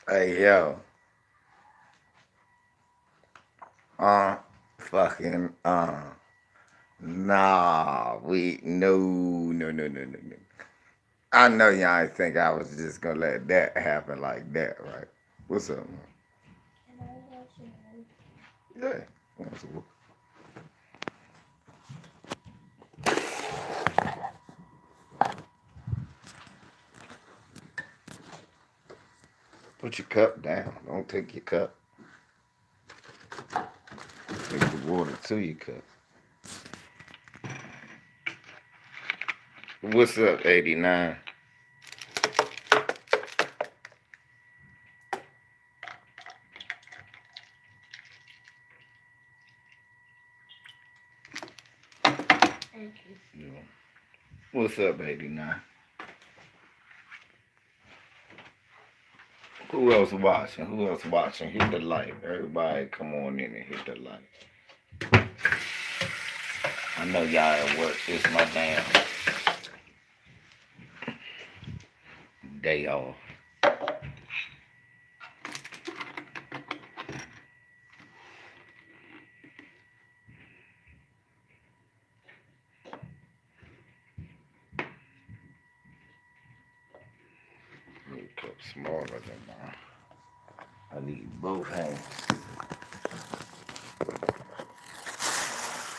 Hey yo, uh, fucking nah, we no. I know y'all ain't think I was just gonna let that happen like that, right? What's up, man? Yeah. What's up? Put your cup down. Don't take your cup. Take the water to your cup. What's up, 89? Yeah. What's up, 89? Who else watching? Who else watching? Hit the light. Everybody come on in and hit the light. I know y'all at work. It's my damn day off. Need a cup smaller than mine. I need both hands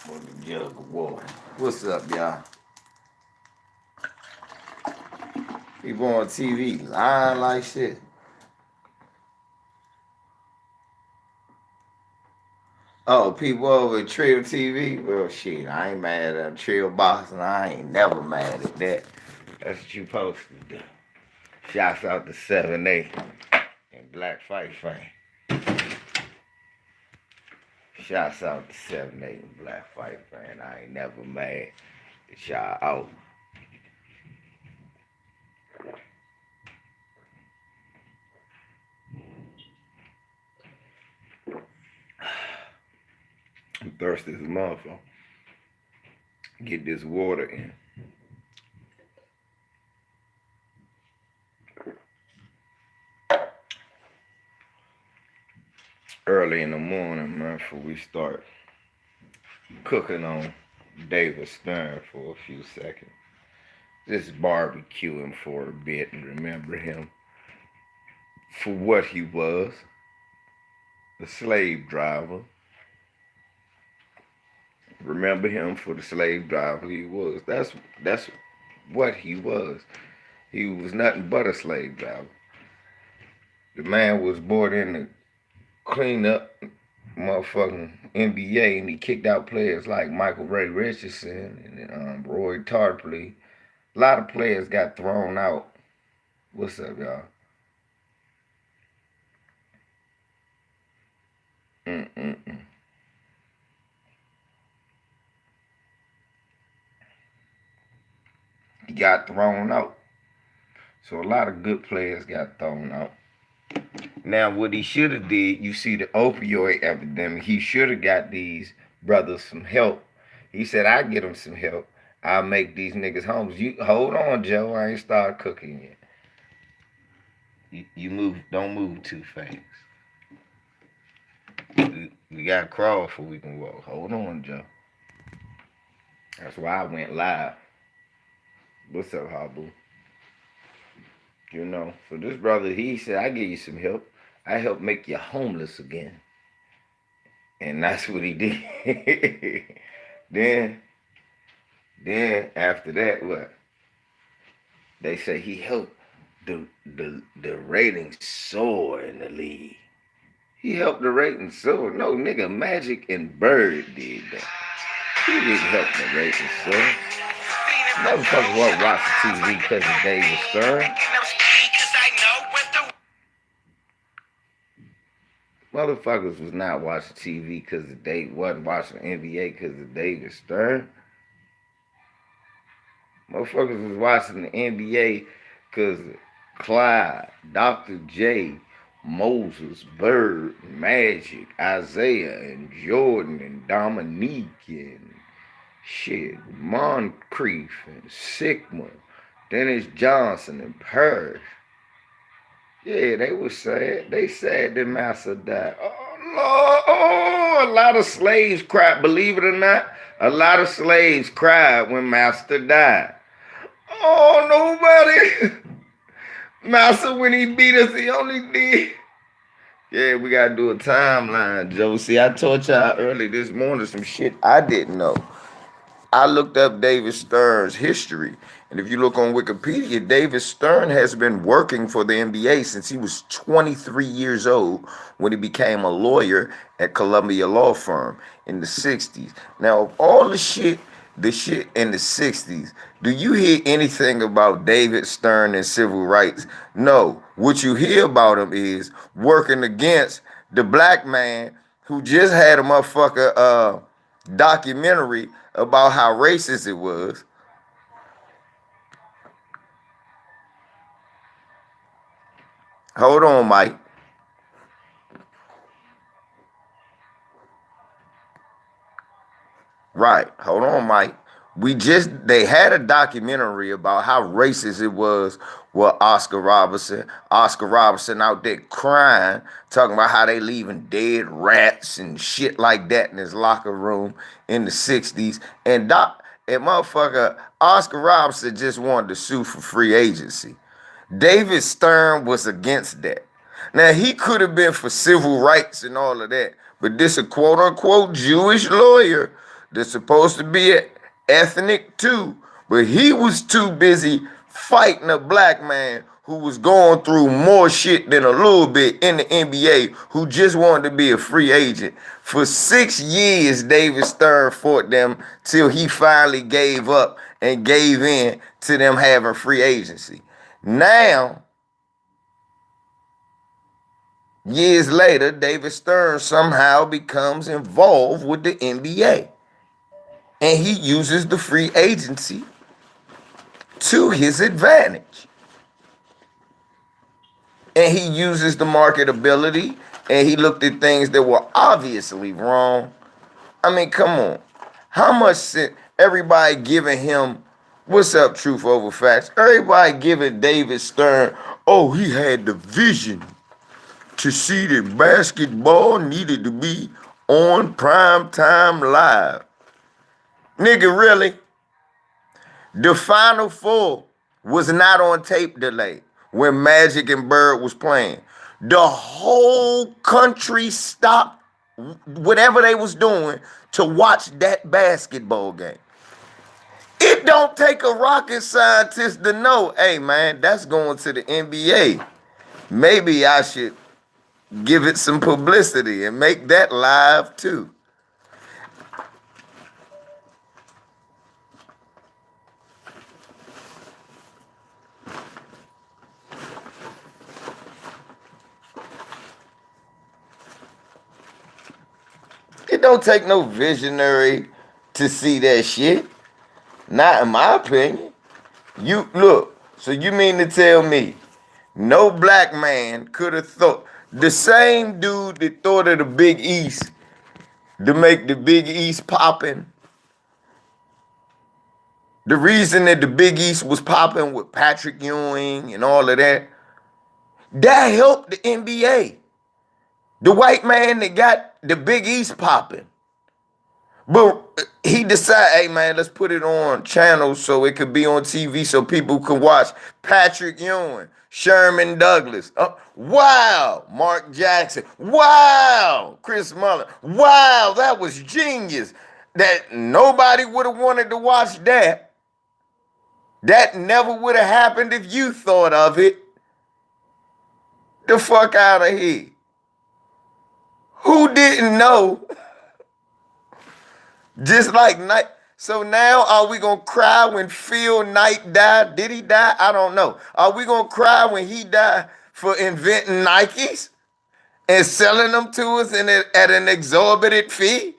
with a jug of water. What's up, y'all? People on TV lying like shit. Oh, people over at Trill TV? Well, shit, I ain't mad at Trill Box, and I ain't never mad at that. That's what you supposed to do. Shouts out to 7A and Black Fight Fame. Shouts out to 7A and Black Fight Fame. I ain't never mad at y'all out. I'm thirsty as a motherfucker. Get this water in. Early in the morning, man, before we start cooking on David Stern for a few seconds. Just barbecue him for a bit and remember him for what he was, the slave driver. Remember him for the slave driver he was. That's what he was. He was nothing but a slave driver. The man was brought in to clean up motherfucking NBA, and he kicked out players like Michael Ray Richardson and Roy Tarpley. A lot of players got thrown out. What's up, y'all? Mm-mm-mm. He got thrown out. So a lot of good players got thrown out. Now, what he should have did, you see the opioid epidemic, he should have got these brothers some help. He said, I get them some help. I'll make these niggas homeless. You hold on, Joe. I ain't started cooking yet. You move, don't move too fast. We gotta crawl before we can walk. Hold on, Joe. That's why I went live. What's up, Habu? You know, so this brother, he said, I give you some help. I help make you homeless again. And that's what he did. then, then after that, what? They say he helped the ratings soar in the league. He helped the ratings soar. No, nigga, Magic and Bird did that. He didn't help the ratings soar. Motherfuckers won't watch the TV because of David Stern. Motherfuckers was not watching TV because they wasn't watching NBA because of David Stern. Motherfuckers was watching the NBA because Clyde, Dr. J, Moses, Bird, Magic, Isaiah, and Jordan, and Dominique, and shit, Moncrief, and Sigma, Dennis Johnson, and Parrish. Yeah, they was sad. They said that Master died. Oh, Lord. Oh, a lot of slaves cried. Believe it or not, a lot of slaves cried when Master died. Oh, nobody. Master, when he beat us, he only did. Yeah, we gotta do a timeline, Joe. See, I told y'all early this morning some shit I didn't know. I looked up David Stern's history. And if you look on Wikipedia, David Stern has been working for the NBA since he was 23 years old when he became a lawyer at Columbia Law Firm in the 60s. Now, of all the shit in the 60s, do you hear anything about David Stern and civil rights? No. What you hear about him is working against the black man who just had a motherfucker documentary about how racist it was. Hold on, Mike. Right. Hold on, Mike. They had a documentary about how racist it was with Oscar Robertson. Oscar Robertson out there crying, talking about how they leaving dead rats and shit like that in his locker room in the 60s. And motherfucker, Oscar Robertson just wanted to sue for free agency. David Stern was against that. Now, he could have been for civil rights and all of that, but this a quote unquote Jewish lawyer that's supposed to be an ethnic too, but he was too busy fighting a black man who was going through more shit than a little bit in the NBA, who just wanted to be a free agent. For 6 years, David Stern fought them till he finally gave up and gave in to them having free agency. Now, years later, David Stern somehow becomes involved with the NBA. And he uses the free agency to his advantage. And he uses the marketability, and he looked at things that were obviously wrong. I mean, come on. How much sense everybody giving him, what's up, Truth Over Facts? Everybody giving David Stern, oh, he had the vision to see that basketball needed to be on prime time live. Nigga, really? The Final Four was not on tape delay when Magic and Bird was playing. The whole country stopped whatever they was doing to watch that basketball game. It don't take a rocket scientist to know, hey man, that's going to the NBA. Maybe I should give it some publicity and make that live too. It don't take no visionary to see that shit. Not in my opinion. You look, so you mean to tell me no black man could have thought, the same dude that thought of the Big East to make the Big East popping, the reason that the Big East was popping with Patrick Ewing and all of that, that helped the NBA. The white man that got the Big East popping. But he decided, hey man, let's put it on channels so it could be on TV so people can watch Patrick Ewing, Sherman Douglas. Wow, Mark Jackson. Wow, Chris Mullin. Wow, that was genius. That nobody would have wanted to watch that. That never would have happened if you thought of it. The fuck out of here. Who didn't know? Just like Night. So now are we gonna cry when Phil Knight died? Did he die? I don't know. Are we gonna cry when he died for inventing Nikes and selling them to us at an exorbitant fee?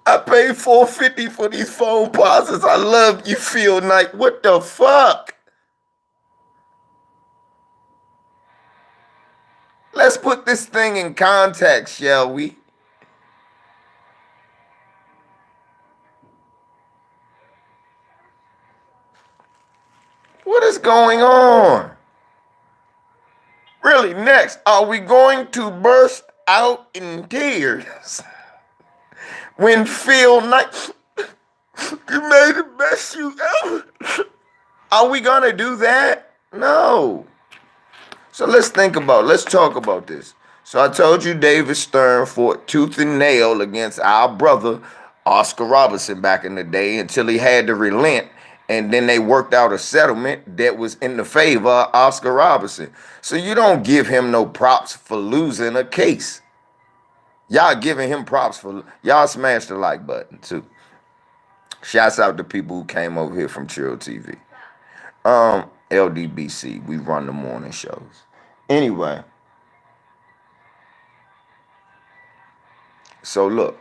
I paid $4.50 for these phone pauses. I love you, Phil Knight. What the fuck? Let's put this thing in context, shall we? What is going on? Really, next, are we going to burst out in tears when Phil Knight, you made the best you ever? Are we gonna do that? No. So let's talk about this. So I told you David Stern fought tooth and nail against our brother Oscar Robertson back in the day until he had to relent, and then they worked out a settlement that was in the favor of Oscar Robertson. So you don't give him no props for losing a case. Y'all giving him props for y'all smash the like button too. Shouts out to people who came over here from Chill TV. LDBC, we run the morning shows. Anyway, so look.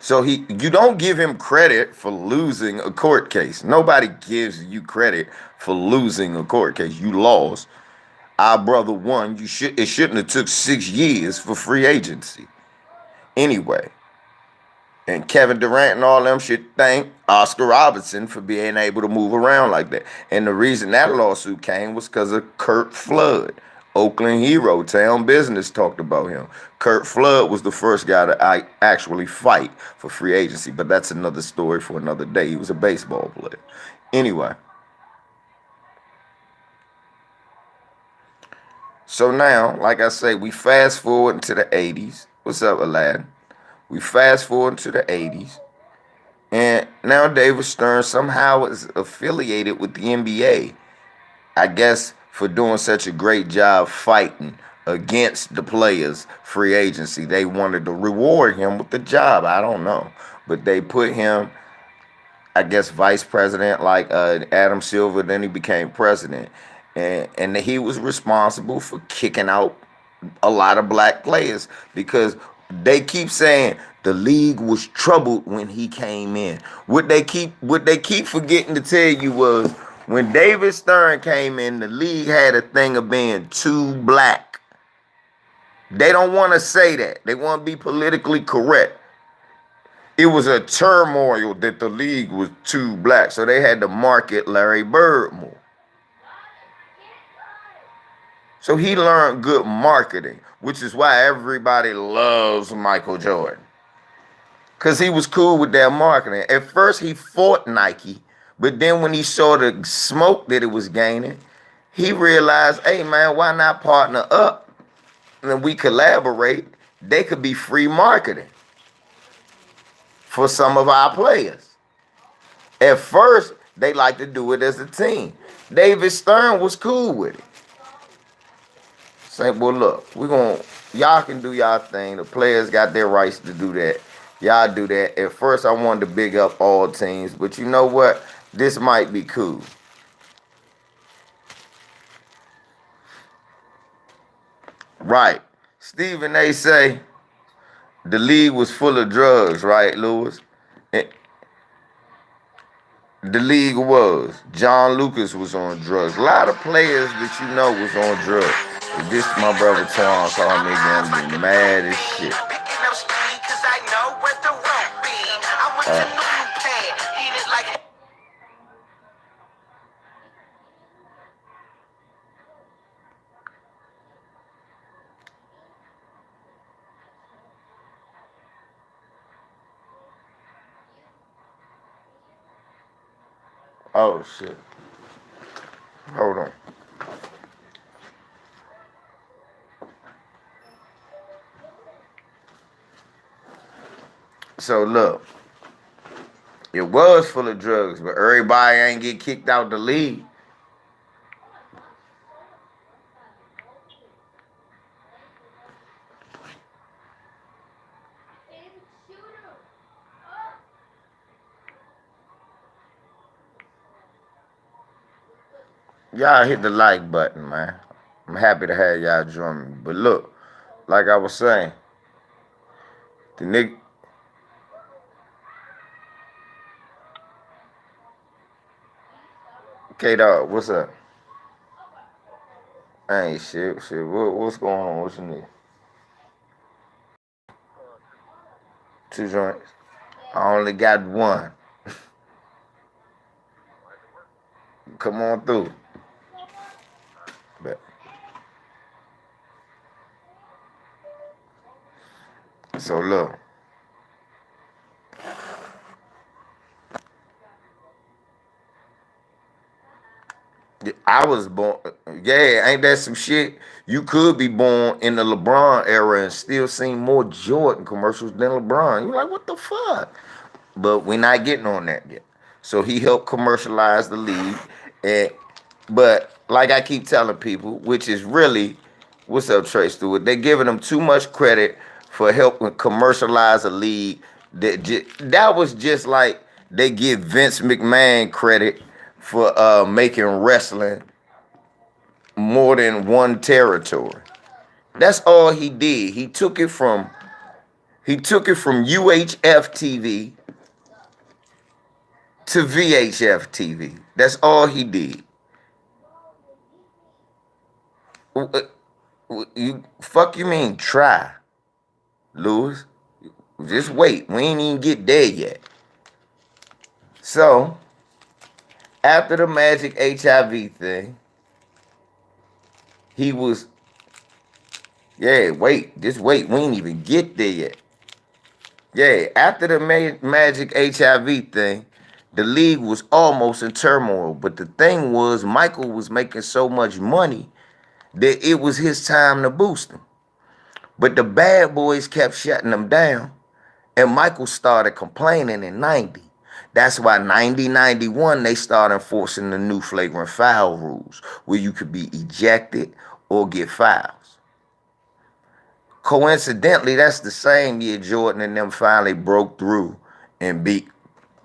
So you don't give him credit for losing a court case. Nobody gives you credit for losing a court case. You lost. Our brother won. It shouldn't have took 6 years for free agency. Anyway, and Kevin Durant and all them should thank Oscar Robertson for being able to move around like that. And the reason that lawsuit came was because of Kurt Flood. Oakland hero, Town Business talked about him. Kurt Flood was the first guy to actually fight for free agency, but that's another story for another day. He was a baseball player. Anyway. So now, like I say, we fast forward into the 80s. What's up, Aladdin? We fast forward to the 80s. And now David Stern somehow is affiliated with the NBA. I guess for doing such a great job fighting against the players' free agency. They wanted to reward him with the job. I don't know. But they put him, I guess, vice president like Adam Silver. Then he became president. And he was responsible for kicking out a lot of black players because they keep saying the league was troubled when he came in. What they keep forgetting to tell you was when David Stern came in, the league had a thing of being too black. They don't want to say that. They want to be politically correct. It was a turmoil that the league was too black, so they had to market Larry Bird more. So he learned good marketing, which is why everybody loves Michael Jordan. Because he was cool with their marketing. At first, he fought Nike, but then when he saw the smoke that it was gaining, he realized, hey, man, why not partner up? And we collaborate. They could be free marketing for some of our players. At first, they like to do it as a team. David Stern was cool with it. Say, well, look, y'all can do y'all thing. The players got their rights to do that. Y'all do that. At first, I wanted to big up all teams, but you know what? This might be cool. Right. Stephen A. say the league was full of drugs, right, Lewis? The league was. John Lucas was on drugs. A lot of players that you know was on drugs. If this my brother Tom called me again, be mad as shit. Oh shit. Hold on. So look, it was full of drugs, but everybody ain't get kicked out the league. Y'all hit the like button, man. I'm happy to have y'all join me. But look, like I was saying, the nigga. K-Dog, what's up? Ain't shit. What's going on? What you need? 2 joints. I only got one. come on through. But, so look. I was born. Yeah, ain't that some shit? You could be born in the LeBron era and still see more Jordan commercials than LeBron. You're like, what the fuck? But we're not getting on that yet. So he helped commercialize the league. And but like I keep telling people, which is really, what's up, Trey Stewart? They're giving them too much credit for helping commercialize a league. That was just like they give Vince McMahon credit for making wrestling more than one territory. That's all he did. He took it from UHF TV to VHF TV. That's all he did. You mean try, Lewis? Just wait. We ain't even get there yet. So after the Magic HIV thing, he was, yeah, wait, just wait. We ain't even get there yet. Yeah, after the Magic HIV thing, the league was almost in turmoil. But the thing was, Michael was making so much money that it was his time to boost him. But the bad boys kept shutting him down, and Michael started complaining in 90. That's why 90-91, they started enforcing the new flagrant foul rules, where you could be ejected or get fouls. Coincidentally, that's the same year Jordan and them finally broke through and beat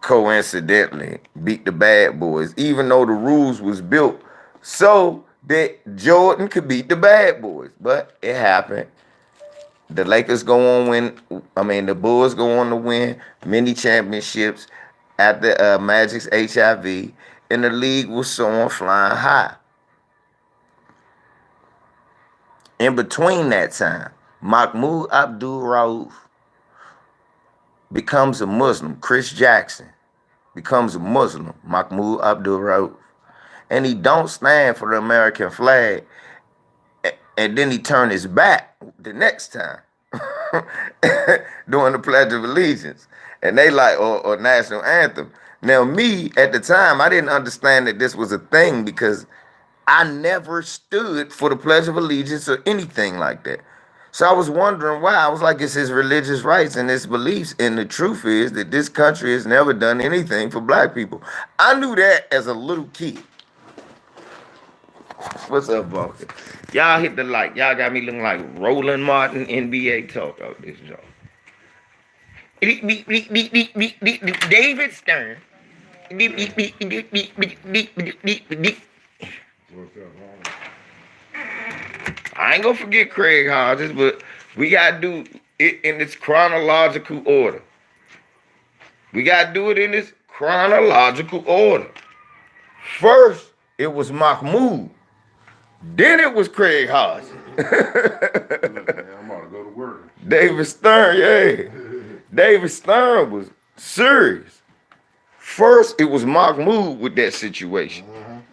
the bad boys, even though the rules was built so that Jordan could beat the bad boys. But it happened. The Lakers go on the Bulls go on to win many championships after Magic's HIV, and the league was soaring flying high. In between that time, Mahmoud Abdul-Rauf becomes a Muslim. Chris Jackson becomes a Muslim, Mahmoud Abdul-Rauf. And he don't stand for the American flag. And then he turned his back the next time during the Pledge of Allegiance. And they like, or national anthem. Now me, at the time, I didn't understand that this was a thing because I never stood for the Pledge of Allegiance or anything like that. So I was wondering why. I was like, it's his religious rights and his beliefs. And the truth is that this country has never done anything for black people. I knew that as a little kid. What's up, Bunker? Y'all hit the like. Y'all got me looking like Roland Martin NBA talk out this joint. David Stern. I ain't gonna forget Craig Hodges, but we gotta do it in its chronological order. We gotta do it in this chronological order. First, it was Mahmoud. Then it was Craig Hodges. I'm about to go to work. David Stern, yeah. David Stern was serious. First, it was Mahmoud with that situation.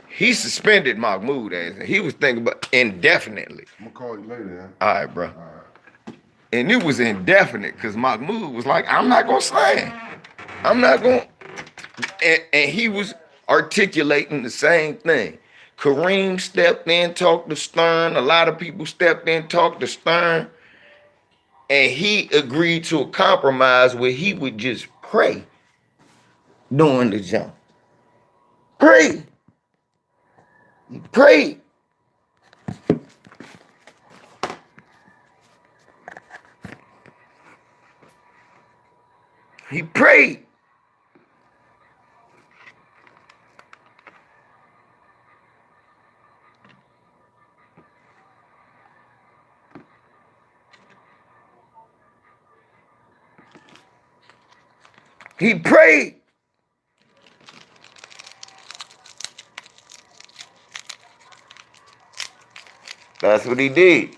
He suspended Mahmoud as he was thinking about indefinitely. I'm gonna call you later, man. All right, bro. All right. And it was indefinite because Mahmoud was like, I'm not gonna stand. I'm not gonna. And he was articulating the same thing. Kareem stepped in, talked to Stern. A lot of people stepped in, talked to Stern. And he agreed to a compromise where he would just pray during the jump. Pray. He prayed. He prayed. He prayed. That's what he did.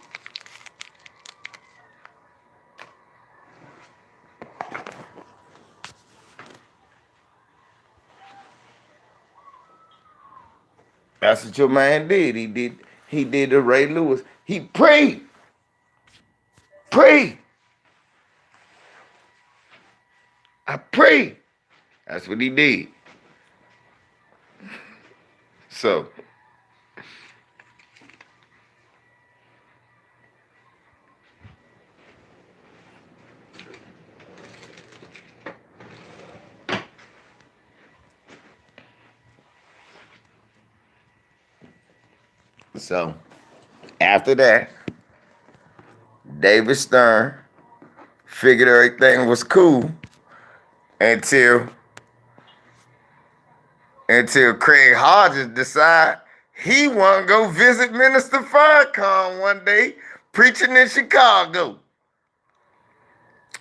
That's what your man did. He did the Ray Lewis. He prayed. Pray. I pray. That's what he did. So after that, David Stern figured everything was cool until Craig Hodges decided he want to go visit Minister Farrakhan one day preaching in Chicago.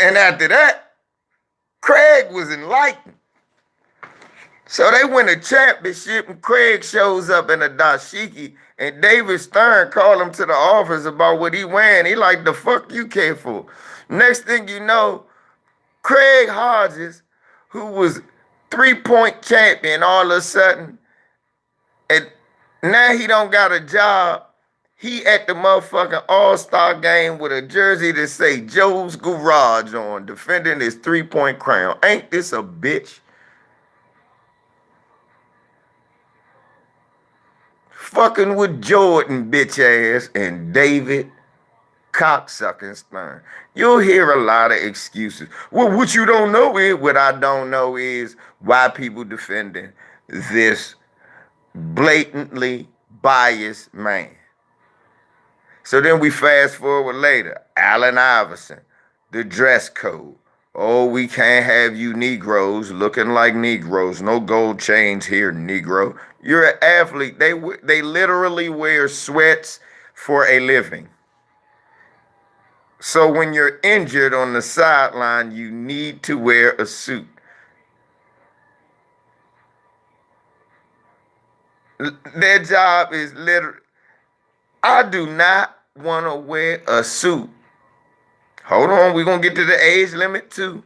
And after that, Craig was enlightened. So they win a championship and Craig shows up in a dashiki and David Stern called him to the office about what he wearing. He like, the fuck you care for? Next thing you know, Craig Hodges, who was 3-point champion all of a sudden, and now he don't got a job. He at the motherfucking All-Star game with a jersey that say Joe's Garage on, defending his 3-point crown. Ain't this a bitch? Fucking with Jordan, bitch ass, and David cocksucking Stern. You'll hear a lot of excuses. Well, what you don't know is, what I don't know is why people defending this blatantly biased man. So then we fast forward later. Allen Iverson, the dress code. Oh, we can't have you Negroes looking like Negroes. No gold chains here, Negro. You're an athlete. They literally wear sweats for a living. So when you're injured on the sideline, you need to wear a suit. Their job is literally, I do not want to wear a suit. Hold on, we're going to get to the age limit too.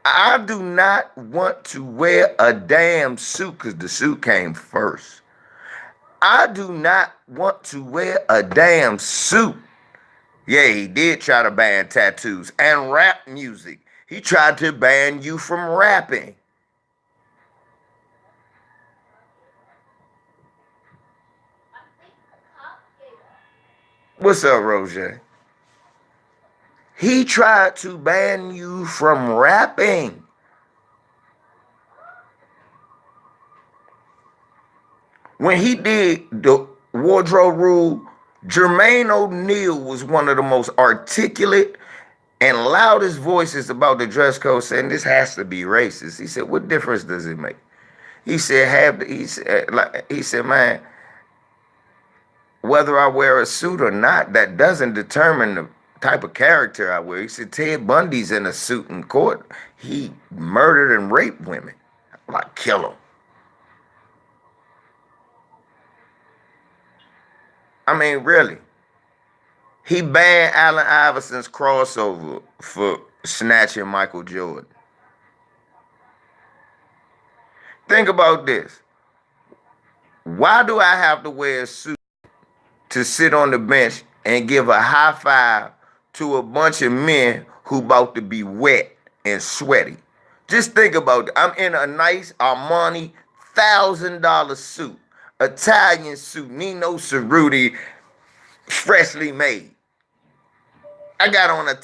I do not want to wear a damn suit because the suit came first. I do not want to wear a damn suit. Yeah, he did try to ban tattoos and rap music. He tried to ban you from rapping. What's up, Roger? He tried to ban you from rapping. When he did the wardrobe rule, Jermaine O'Neal was one of the most articulate and loudest voices about the dress code, saying this has to be racist. He said, what difference does it make? He said, he said, man, whether I wear a suit or not, that doesn't determine the type of character I wear. He said, Ted Bundy's in a suit in court. He murdered and raped women. I'm like, kill him. I mean, really. He banned Allen Iverson's crossover for snatching Michael Jordan. Think about this. Why do I have to wear a suit to sit on the bench and give a high five to a bunch of men who about to be wet and sweaty? Just think about it. I'm in a nice Armani $1,000 suit, Italian suit, Nino Cerruti, freshly made. I got on a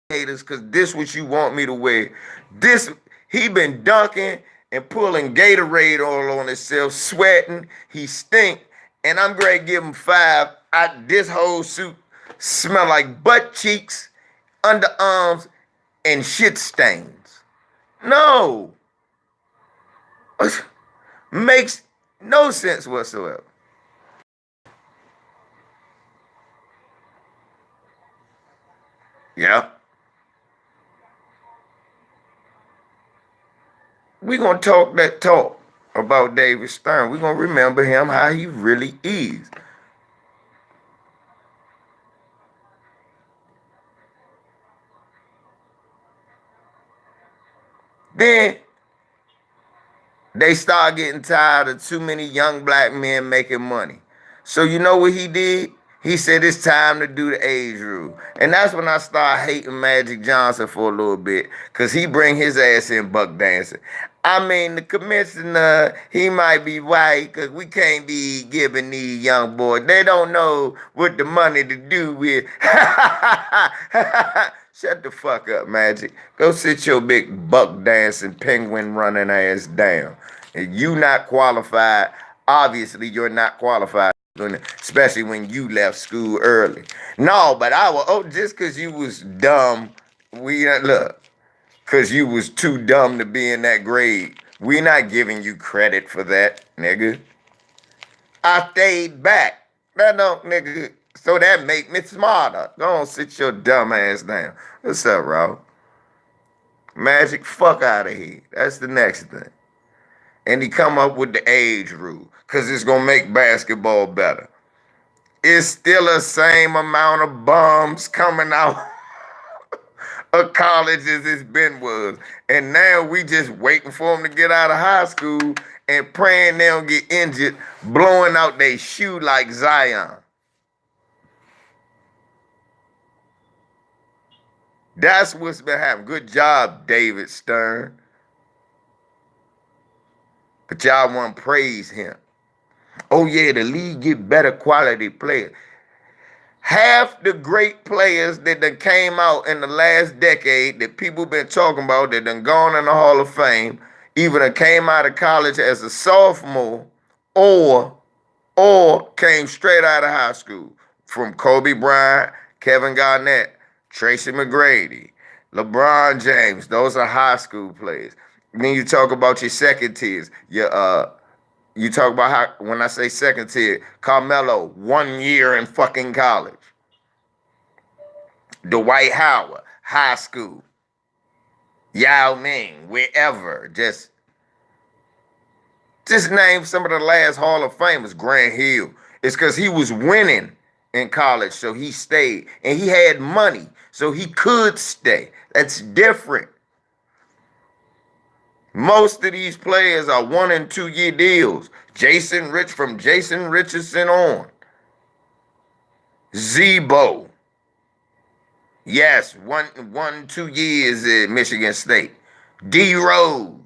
haters because this what you want me to wear. This, he been dunking and pulling Gatorade all on himself, sweating. He stink, and I'm going to give him 5. This whole suit smell like butt cheeks, underarms, and shit stains. No. Makes no sense whatsoever. Yeah. We're going to talk that talk about David Stern. We're going to remember him how he really is. Then They start getting tired of too many young black men making money. So you know what he did? He said it's time to do the age rule. And that's when I start hating Magic Johnson for a little bit. Cause he bring his ass in buck dancing. I mean, the commissioner, he might be white because we can't be giving these young boys. They don't know what the money to do with. Shut the fuck up, Magic. Go sit your big buck dancing, penguin running ass down. If you not qualified, obviously you're not qualified, especially when you left school early. No, but just because you was dumb, look, because you was too dumb to be in that grade. We not giving you credit for that, nigga. I stayed back. That don't, nigga. So that make me smarter. Go on, sit your dumb ass down. What's up, Rob? Magic, fuck out of here. That's the next thing. And he come up with the age rule because it's going to make basketball better. It's still the same amount of bums coming out of college as it's been was. And now we just waiting for them to get out of high school and praying they don't get injured, blowing out their shoe like Zion. That's what's been happening. Good job, David Stern. But y'all want to praise him. Oh yeah, the league get better quality players. Half the great players that done came out in the last decade that people been talking about that done gone in the Hall of Fame, either done came out of college as a sophomore or came straight out of high school. From Kobe Bryant, Kevin Garnett, Tracy McGrady, LeBron James. Those are high school players. Then you talk about your second tiers, you talk about how, when I say second tier, Carmelo, 1 year in fucking college. Dwight Howard, high school. Yao Ming, wherever. Just name some of the last Hall of Famers. Grant Hill. It's because he was winning in college, so he stayed. And he had money, so he could stay. That's different. Most of these players are 1 and 2 year deals. From Jason Richardson on. Zebo. Yes, 2 years at Michigan State. D Rose.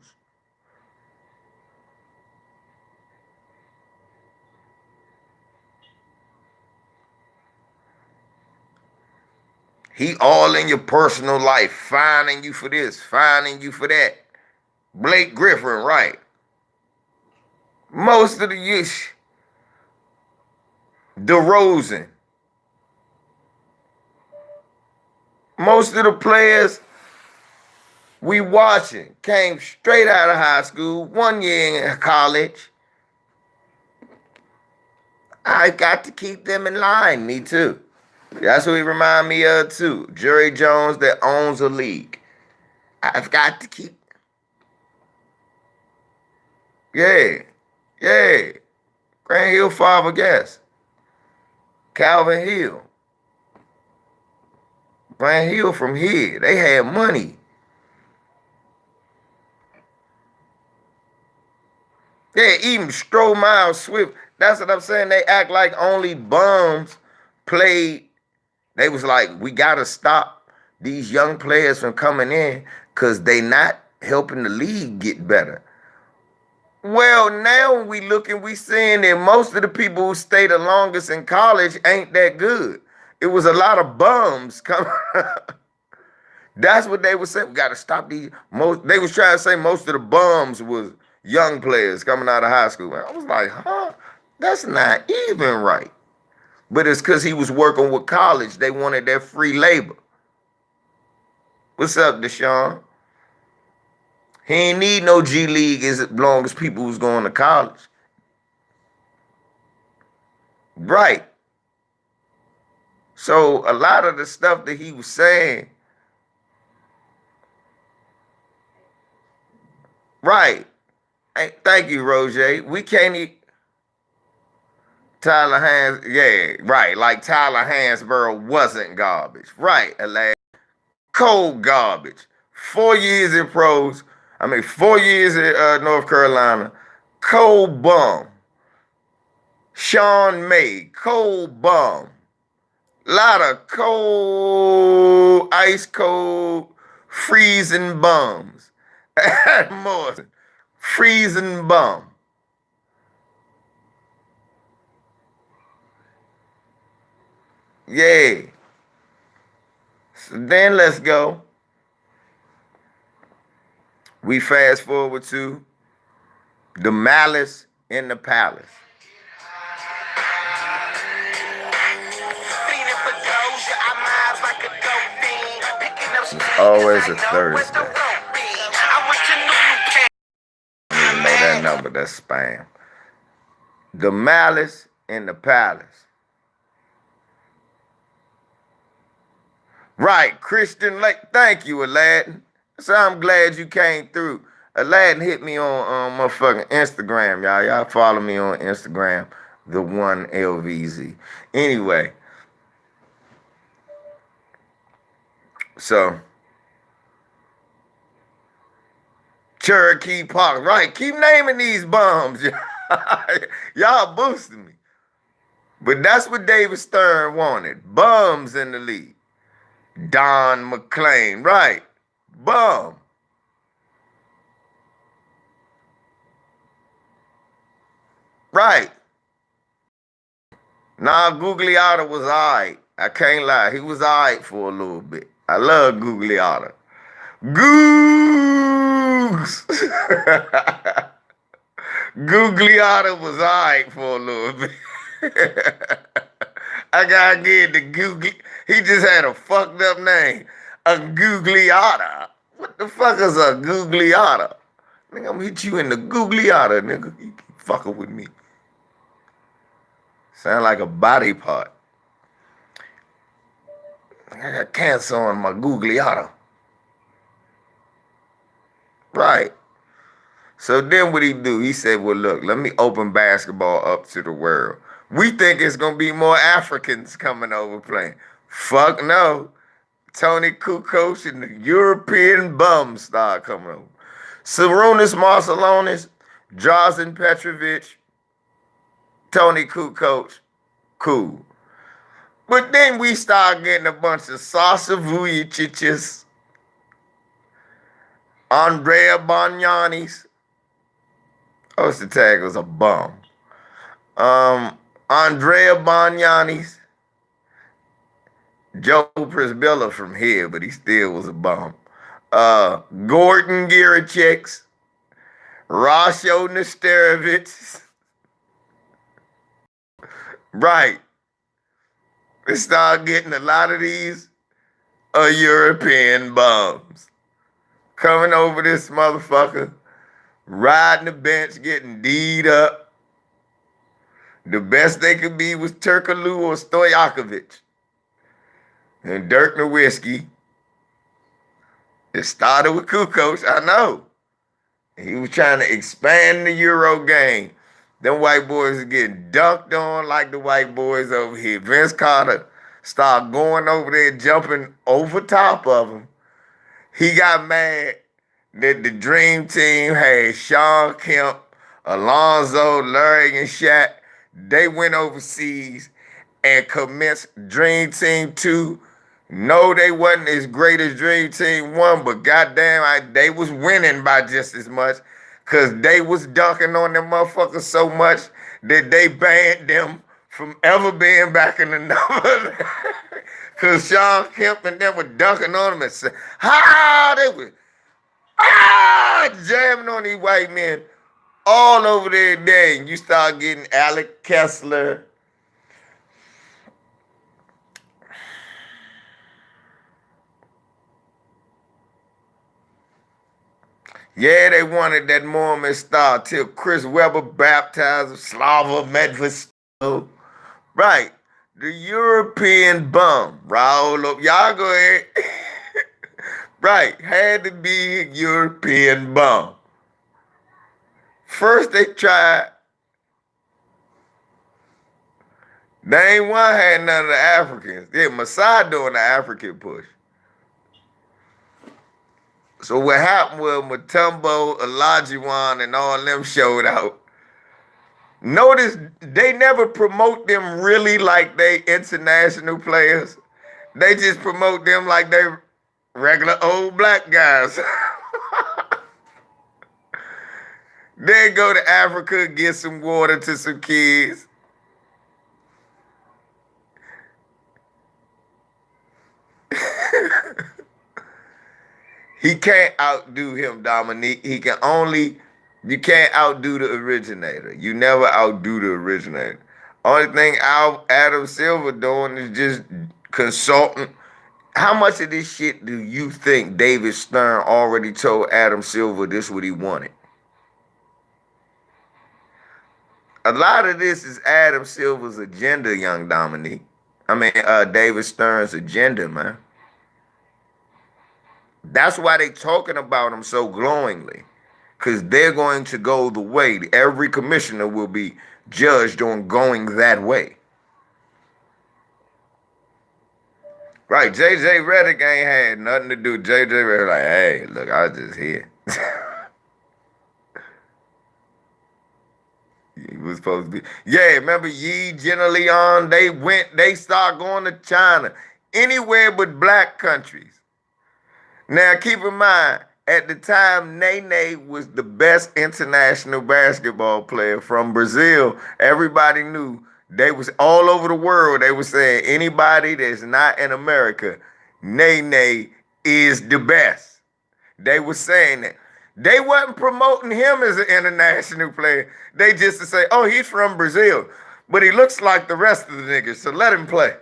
He all in your personal life, finding you for this, finding you for that. Blake Griffin, right. Most of the years, DeRozan. Most of the players we watching came straight out of high school, 1 year in college. I got to keep them in line, me too. That's what he remind me of too. Jerry Jones that owns a league. I've got to keep. Yeah. Grant Hill father guess. Calvin Hill. Grant Hill from here. They had money. Yeah, even Miles Swift. That's what I'm saying. They act like only bums played. They was like, we gotta stop these young players from coming in because they not helping the league get better. Well, now we looking, we seeing that most of the people who stay the longest in college ain't that good. It was a lot of bums coming. That's what they were saying. We got to stop these. They was trying to say most of the bums was young players coming out of high school. I was like, huh? That's not even right. But it's because he was working with college. They wanted their free labor. What's up, Deshaun? He ain't need no G League as long as people was going to college. Right. So a lot of the stuff that he was saying, right. Hey, thank you, Roger. We can't Tyler Hans, yeah, right. Like Tyler Hansborough wasn't garbage. Right, Cold garbage. 4 years in pros. 4 years at North Carolina. Cold bum. Sean May, cold bum. Lot of cold, ice cold, freezing bums. Morrison, freezing bum. Yeah. So then let's go. We fast forward to the Malice in the Palace. It's always a Thursday. I don't even know that number, that's spam. The Malice in the Palace. Right, Christian Lake. Thank you, Aladdin. So I'm glad you came through. Aladdin hit me on motherfucking Instagram, y'all. Y'all follow me on Instagram, the one LVZ. Anyway, so Cherokee Park, right? Keep naming these bums. Y'all boosting me. But that's what David Stern wanted. Bums in the league. Don McClain, right? Bum. Right. Nah, Gugliotta was alright. I can't lie. He was alright for a little bit. I love Gugliotta. Googs! Gugliotta was alright for a little bit. I gotta get the Googly. He just had a fucked up name. A Gugliotta. What the fuck is a Gugliotta? Nigga, I'm gonna hit you in the Gugliotta, nigga. You keep fucking with me. Sound like a body part. I got cancer on my Gugliotta. Right. So then what he do? He said, well, look, let me open basketball up to the world. We think it's going to be more Africans coming over playing. Fuck no. Tony Kukoc and the European bums start coming over. Sarunas Marcelonis, Drazen Petrovic, Tony Kukoc, cool. But then we start getting a bunch of Sasha Vujicic's, Andrea Bargnanis. Ostertag was a bum. Andrea Bargnanis. Joe Prisbilla from here, but he still was a bum. Gordon Giracheks. Rasho Nesterovich. Right. We start getting a lot of these European bums coming over this motherfucker, riding the bench, getting D'd up. The best they could be was Turkoglu or Stojakovic. And Dirk Nowitzki. It started with Kukoc, I know. He was trying to expand the Euro game. Them white boys are getting dunked on like the white boys over here. Vince Carter started going over there, jumping over top of him. He got mad that the Dream Team had Sean Kemp, Alonzo, Larry, and Shaq. They went overseas and commenced Dream Team 2. No, they wasn't as great as Dream Team 1, but goddamn, they was winning by just as much because they was dunking on them motherfuckers so much that they banned them from ever being back in the number. Because Sean Kemp and them were dunking on them and saying, they were jamming on these white men all over their day. And you start getting Alec Kessler. Yeah, they wanted that Mormon style till Chris Webber baptized Slava Medved. Right. The European bum. Roll up. Y'all go ahead. Right. Had to be a European bum. First they tried. They ain't one had none of the Africans. Yeah, Masai doing the African push. So what happened was Mutombo, Olajuwon, and all them showed out. Notice they never promote them really like they international players. They just promote them like they regular old black guys. They go to Africa, get some water to some kids. He can't outdo him, Dominique. You can't outdo the originator. You never outdo the originator. Only thing Adam Silver doing is just consulting. How much of this shit do you think David Stern already told Adam Silver this what he wanted? A lot of this is Adam Silver's agenda, young Dominique. David Stern's agenda, man. That's why they talking about him so glowingly. Because they're going to go the way. Every commissioner will be judged on going that way. Right, J.J. Redick ain't had nothing to do. J.J. Redick like, hey, look, I was just here. He was supposed to be. Yeah, remember Yi, Jenna Leon, they started going to China. Anywhere but black countries. Now, keep in mind, at the time, Nene was the best international basketball player from Brazil. Everybody knew. They was all over the world. They were saying anybody that's not in America, Nene is the best. They were saying that. They wasn't promoting him as an international player. They just to say, oh, he's from Brazil. But he looks like the rest of the niggas, so let him play.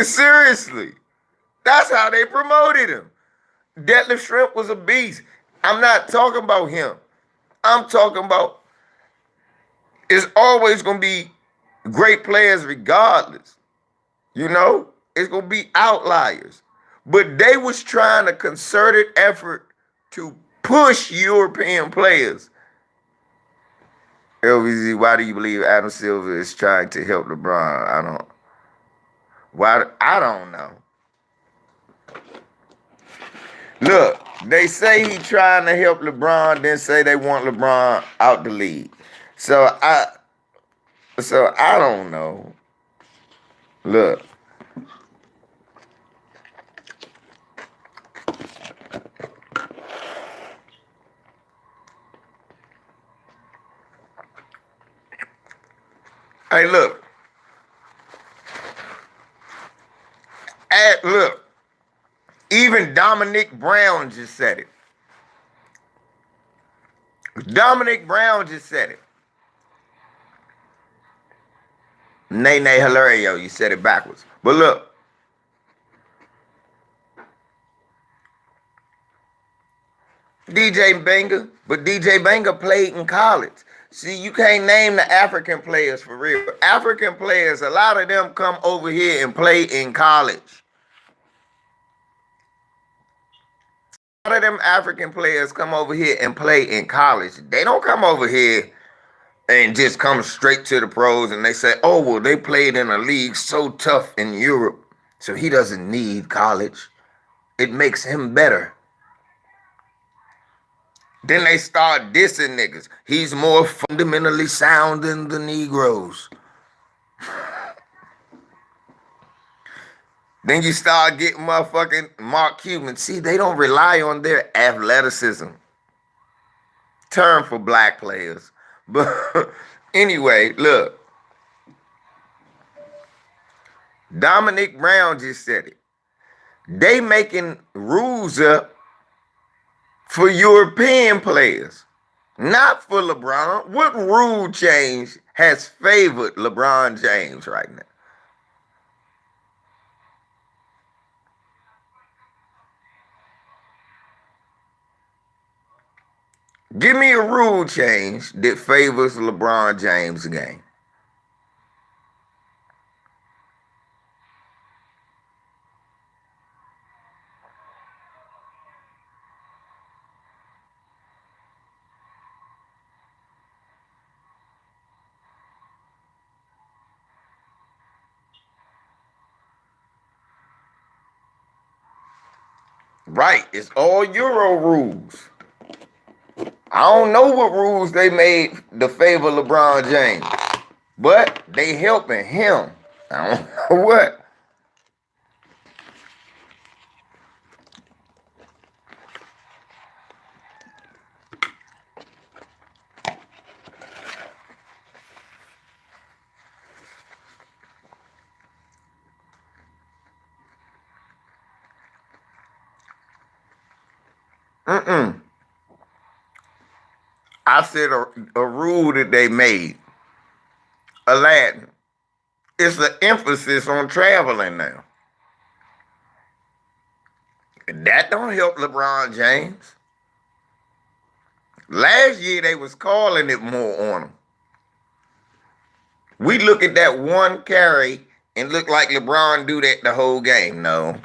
Seriously. That's how they promoted him. Detlef Shrimp was a beast. I'm not talking about him. I'm talking about it's always going to be great players regardless. You know? It's going to be outliers. But they was trying a concerted effort to push European players. LVZ, why do you believe Adam Silver is trying to help LeBron? I don't know. Look, they say he trying to help LeBron, then say they want LeBron out the league. So I don't know. Look. Hey, look. Look. Even Dominic Brown just said it. Dominic Brown just said it. Nene Hilario, you said it backwards. But look. DJ Banger, but DJ Banger played in college. See, you can't name the African players for real. African players, a lot of them come over here and play in college. A lot of them African players come over here and play in college. They don't come over here and just come straight to the pros and they say, oh, well, they played in a league so tough in Europe, so he doesn't need college. It makes him better. Then they start dissing niggas. He's more fundamentally sound than the Negroes. Then you start getting motherfucking Mark Cuban. See, they don't rely on their athleticism. Term for black players. But anyway, look. Dominic Brown just said it. They making rules up for European players, not for LeBron. What rule change has favored LeBron James right now? Give me a rule change that favors LeBron James' game. Right. It's all Euro rules. I don't know what rules they made to favor LeBron James, but they helping him. I don't know what. I said a rule that they made, Aladdin. It's an emphasis on traveling now. That don't help LeBron James. Last year they was calling it more on him. We look at that one carry and look like LeBron do that the whole game. No.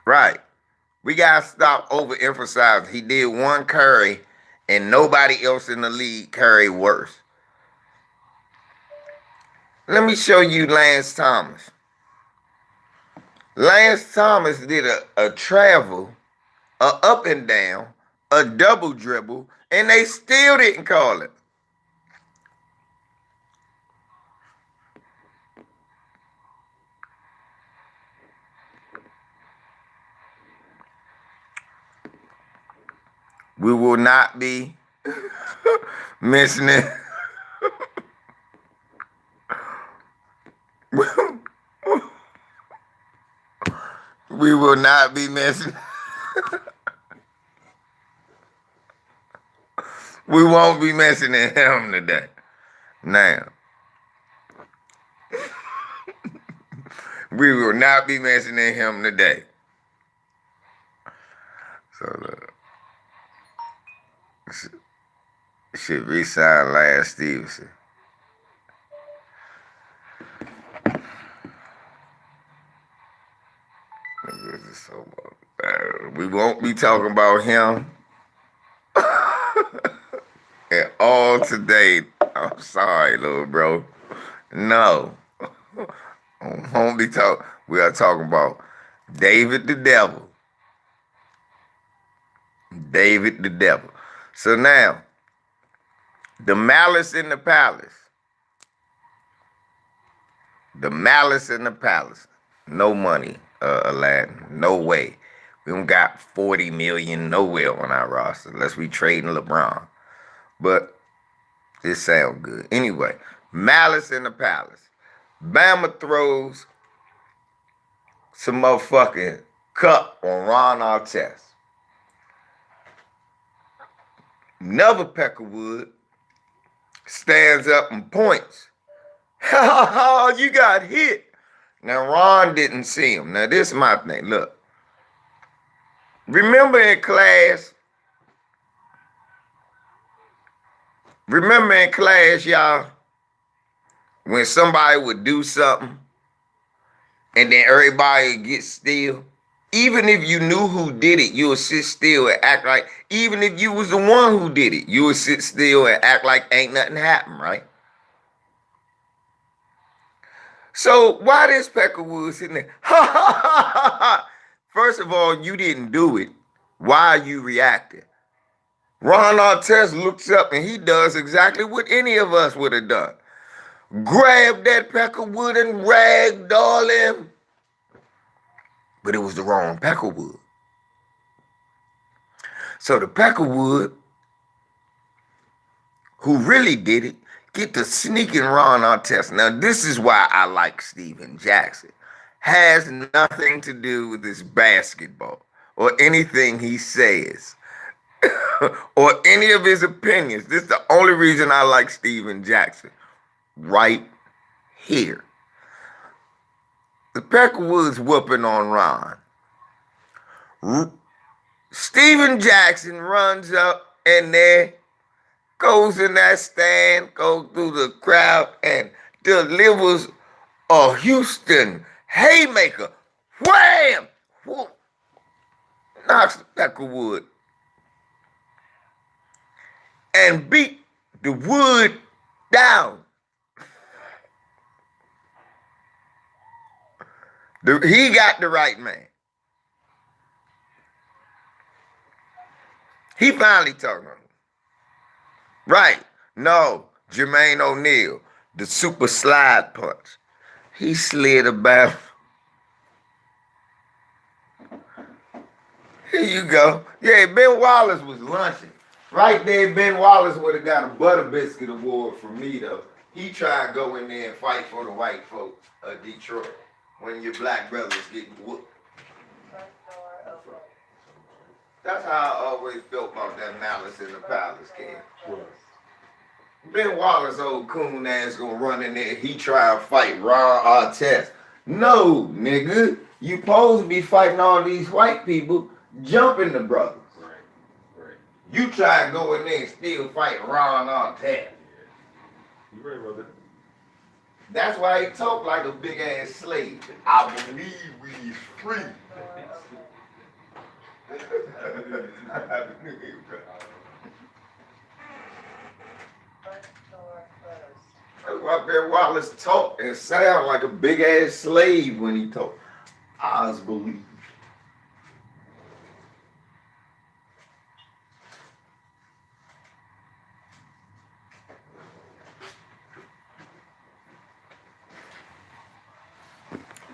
Right. We gotta stop overemphasizing. He did one carry and nobody else in the league carried worse. Let me show you Lance Thomas. Lance Thomas did a travel, a up and down, a double dribble, and they still didn't call it. We will not be mentioning. We will not be mentioning. We won't be mentioning him today. Now, we will not be mentioning him today. So should resign Lance Stevenson. We won't be talking about him at all today. I'm sorry, little bro. No. Won't be talking. We are talking about David the Devil. David the Devil. So now, the Malice in the Palace. The Malice in the Palace. No money, Aladdin. No way. We don't got 40 million nowhere on our roster unless we trading LeBron. But it sounds good. Anyway, Malice in the Palace. Bama throws some motherfucking cup on Ron Artest. Another Peckerwood stands up and points. Ha ha ha, you got hit. Now, Ron didn't see him. Now, this is my thing. Look. Remember in class, y'all, when somebody would do something and then everybody would get still? Even if you knew who did it, you would sit still and act like, even if you was the one who did it, you would sit still and act like ain't nothing happened, right? So why this Peckerwood sitting there? Ha ha ha ha ha. First of all, you didn't do it. Why are you reacting? Ron Artest looks up and he does exactly what any of us would have done. Grab that Peckerwood and ragdoll him. But it was the wrong Peckerwood. So the Peckerwood, who really did it, get to sneaking Ron Artest. Now, this is why I like Steven Jackson. Has nothing to do with his basketball or anything he says or any of his opinions. This is the only reason I like Steven Jackson. Right here. The Peckerwood's whooping on Ron. Steven Jackson runs up and there, goes in that stand, goes through the crowd and delivers a Houston haymaker. Wham! Whoop. Knocks the Peckerwood and beat the wood down. He got the right man. He finally talking. Right. No, Jermaine O'Neal, the super slide punch. He slid about. Here you go. Yeah, Ben Wallace was lunching. Right there, Ben Wallace would have got a Butter Biscuit Award from me, though. He tried to go in there and fight for the white folks of Detroit when your black brothers getting whooped. That's how I always felt about that Malice in the Palace kid. Ben Wallace, old coon ass, gonna run in there. He try to fight Ron Artest. No, nigga. You supposed to be fighting all these white people, jumping the brothers. Right. You try to go in there and still fight Ron Artest. Yeah. You right about that. That's why he talk like a big ass slave. I believe we free. That's why Ben Wallace talk and sound like a big ass slave when he talk. I just believe.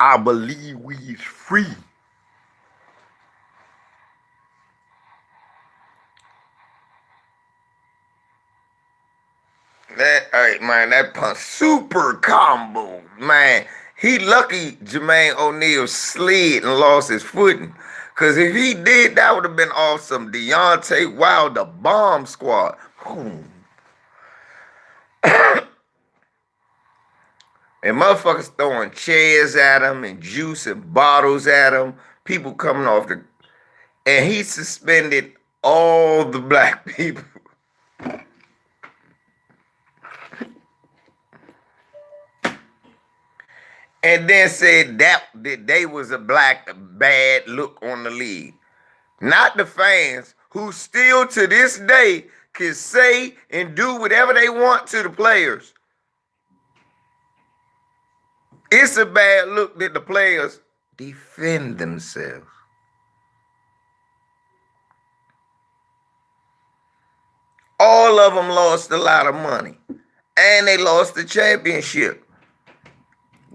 I believe we is free. That punch super combo, man. He lucky Jermaine O'Neal slid and lost his footing. Cause if he did, that would have been awesome. Deontay Wilder bomb squad. And motherfuckers throwing chairs at him and juice and bottles at him. People coming off the... And he suspended all the black people. And then said that they was a bad look on the league. Not the fans, who still to this day can say and do whatever they want to the players. It's a bad look that the players defend themselves. All of them lost a lot of money. And they lost the championship.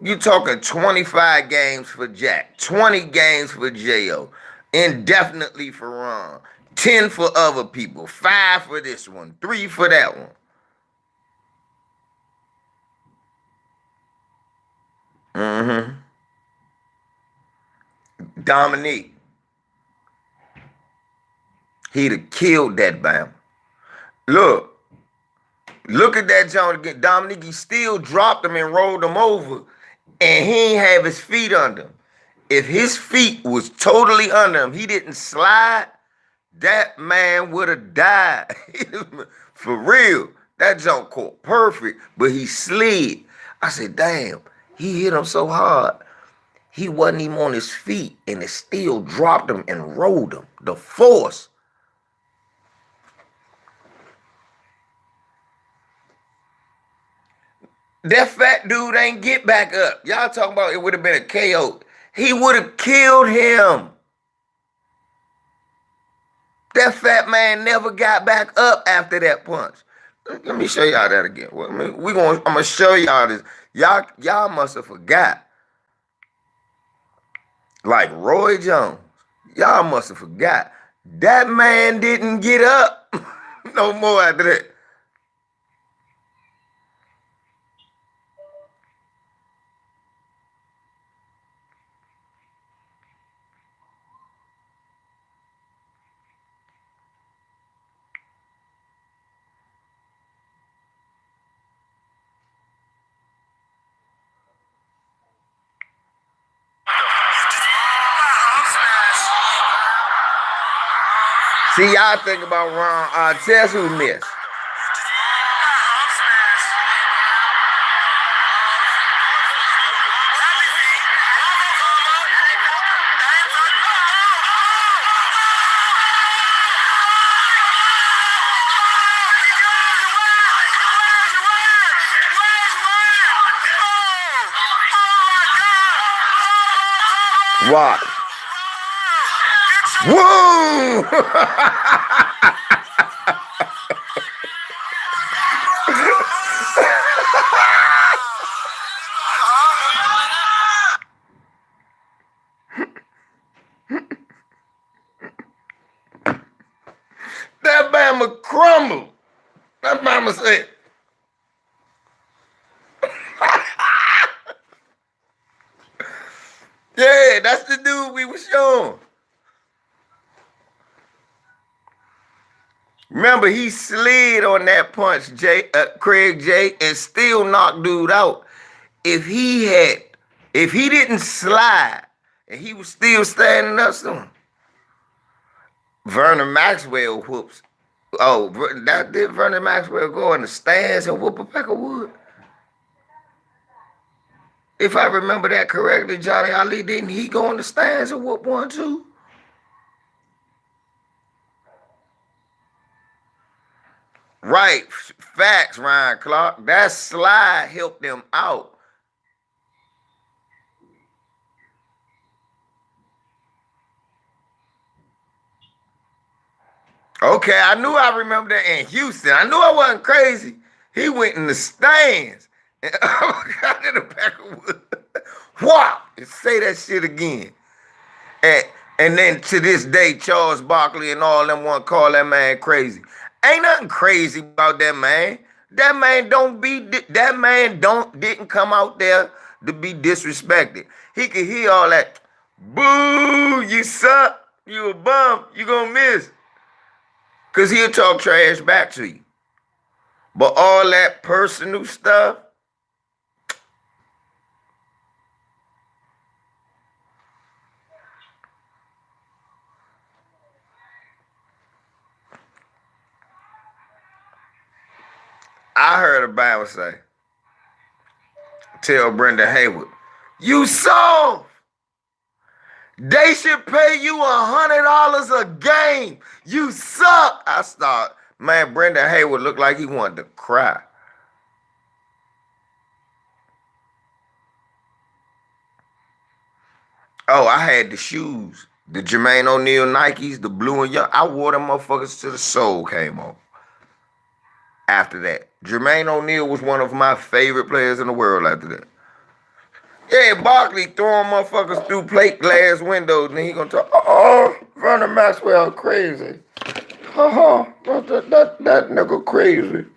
You talking 25 games for Jack, 20 games for J.O., indefinitely for Ron, 10 for other people, 5 for this one, 3 for that one. Dominique. He'd have killed that Bama. Look at that John again. Dominique, he still dropped him and rolled him over, and he ain't have his feet under him. If his feet was totally under him, he didn't slide, that man would have died. For real. That jump caught perfect, but he slid. I said, damn, he hit him so hard. He wasn't even on his feet, and it still dropped him and rolled him. The force. That fat dude ain't get back up. Y'all talking about it would have been a KO. He would have killed him. That fat man never got back up after that punch. Let me show y'all that again. I'm gonna show y'all this. Y'all must have forgot. Like Roy Jones, y'all must have forgot. That man didn't get up no more after that. See, y'all think about Ron Artest, who missed. What? Woo! That Bama crumbled. That Bama said, yeah, that's the dude we was showing. Remember, he slid on that punch, Craig J, and still knocked dude out. If he didn't slide, and he was still standing up to him, Vernon Maxwell whoops. Oh, that did Vernon Maxwell go in the stands and whoop a peck of wood? If I remember that correctly, Johnny Ali, didn't he go in the stands and whoop one too? Right, facts, Ryan Clark. That slide helped them out. Okay, I knew I remember that in Houston. I knew I wasn't crazy. He went in the stands and got in the back of wood. Wow! Say that shit again. And then to this day, Charles Barkley and all them want to call that man crazy. Ain't nothing crazy about that man. That man didn't come out there to be disrespected. He could hear all that, boo, you suck, you a bum, you gonna miss. Cause he'll talk trash back to you. But all that personal stuff, I heard a Bible say, tell Brenda Hayward, you soft. They should pay you $100 a game. You suck. I start, man, Brenda Hayward looked like he wanted to cry. Oh, I had the shoes, the Jermaine O'Neal Nikes, the blue and yellow. I wore them motherfuckers till the soul came off. After that, Jermaine O'Neal was one of my favorite players in the world after that. Yeah, Barkley throwing motherfuckers through plate glass windows, and he gonna talk, Vernon Maxwell crazy. That nigga crazy.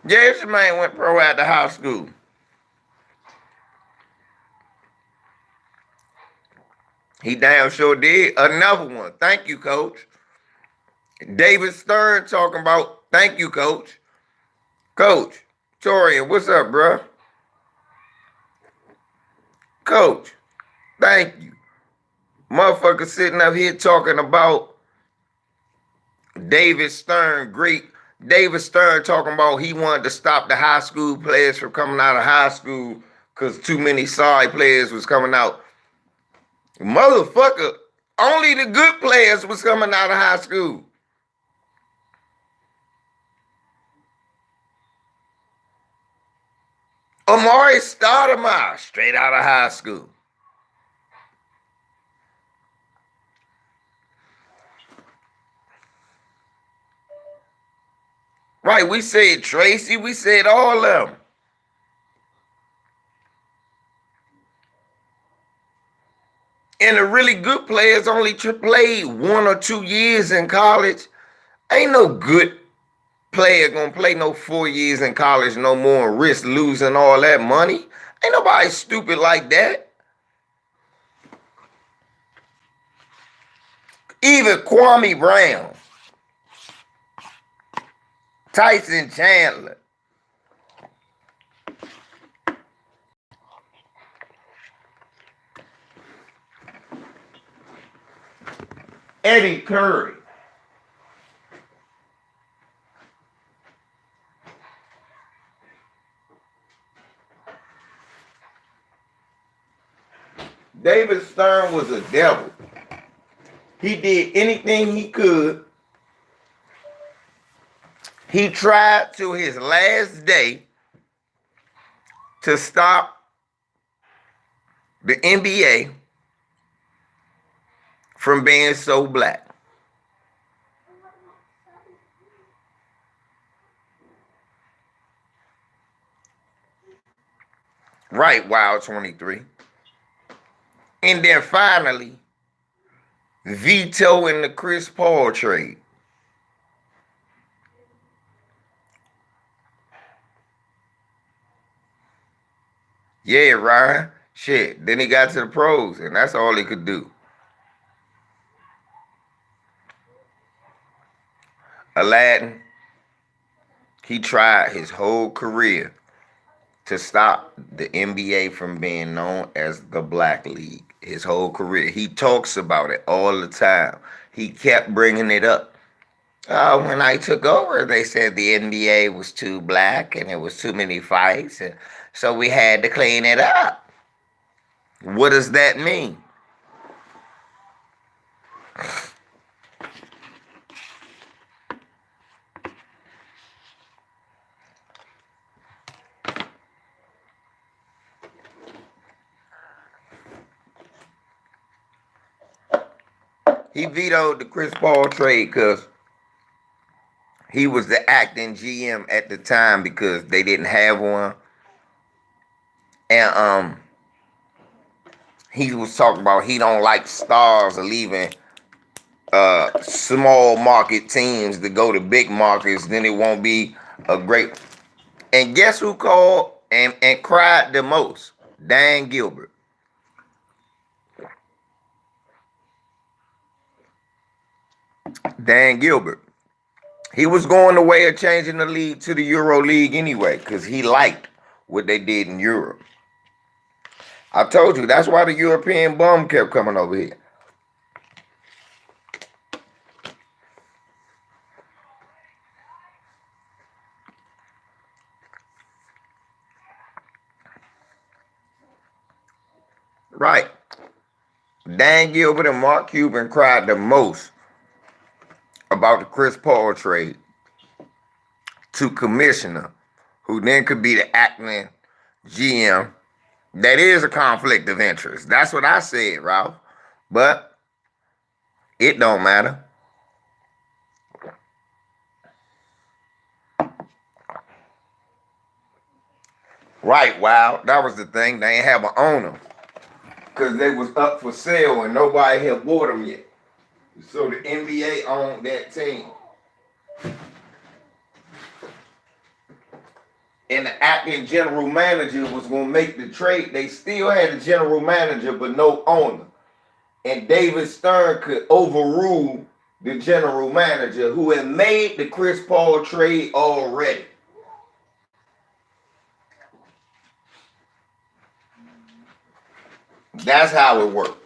Yeah, this man went pro after high school. He damn sure did. Another one. Thank you, coach. David Stern talking about, thank you, coach. Coach, Torian, what's up, bruh? Coach, thank you. Motherfucker sitting up here talking about David Stern, great David Stern talking about he wanted to stop the high school players from coming out of high school because too many sorry players was coming out. Motherfucker, only the good players was coming out of high school. Amari Stoudemire, straight out of high school. Right, we said Tracy, we said all of them. And the really good players only played 1 or 2 years in college. Ain't no good player gonna play no 4 years in college no more and risk losing all that money. Ain't nobody stupid like that. Even Kwame Brown, Tyson Chandler, Eddie Curry. David Stern was a devil. He did anything he could. He tried to his last day to stop the NBA from being so black. Right, Wild 23. And then finally, vetoing the Chris Paul trade. Yeah, Ryan. Shit. Then he got to the pros, and that's all he could do. Aladdin, he tried his whole career to stop the NBA from being known as the Black League. His whole career. He talks about it all the time. He kept bringing it up. When I took over, they said the NBA was too black and there was too many fights, and so we had to clean it up. What does that mean? He vetoed the Chris Paul trade because he was the acting GM at the time because they didn't have one. And he was talking about he don't like stars leaving small market teams to go to big markets, then it won't be a great. And guess who called and cried the most? Dan Gilbert. Dan Gilbert. He was going the way of changing the league to the Euro League anyway, because he liked what they did in Europe. I told you, that's why the European bum kept coming over here. Right. Dan Gilbert and Mark Cuban cried the most about the Chris Paul trade to commissioner, who then could be the acting GM. That is a conflict of interest. That's what I said, Ralph. But it don't matter. Right, wow. That was the thing. They ain't have an owner. Because they was up for sale and nobody had bought them yet. So the NBA owned that team. And the acting general manager was going to make the trade. They still had a general manager, but no owner. And David Stern could overrule the general manager who had made the Chris Paul trade already. That's how it worked.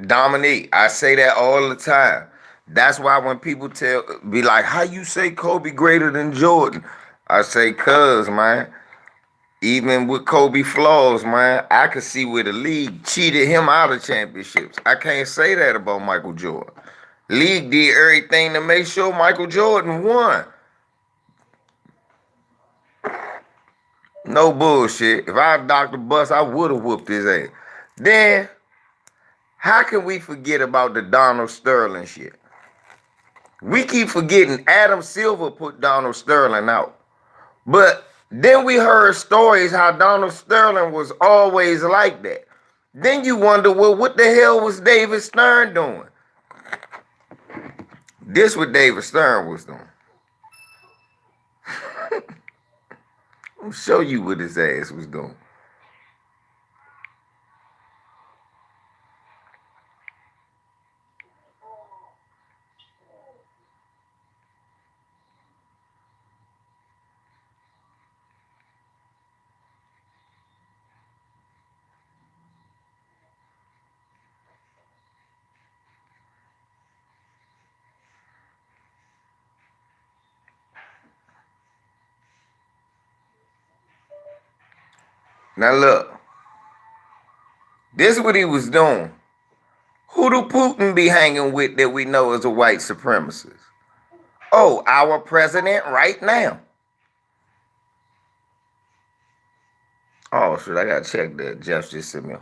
Dominique, I say that all the time. That's why when people be like, how you say Kobe greater than Jordan? I say, cuz, man, even with Kobe flaws, man, I could see where the league cheated him out of championships. I can't say that about Michael Jordan. League did everything to make sure Michael Jordan won. No bullshit. If I was Dr. Bus, I would have whooped his ass. Then, how can we forget about the Donald Sterling shit? We keep forgetting Adam Silver put Donald Sterling out. But then we heard stories how Donald Sterling was always like that. Then you wonder, well, what the hell was David Stern doing? This what David Stern was doing. I'll show you what his ass was doing. Now look, this is what he was doing. Who do Putin be hanging with that we know is a white supremacist? Oh, our president right now. Oh, shit, I gotta check that. Jeff just sent me.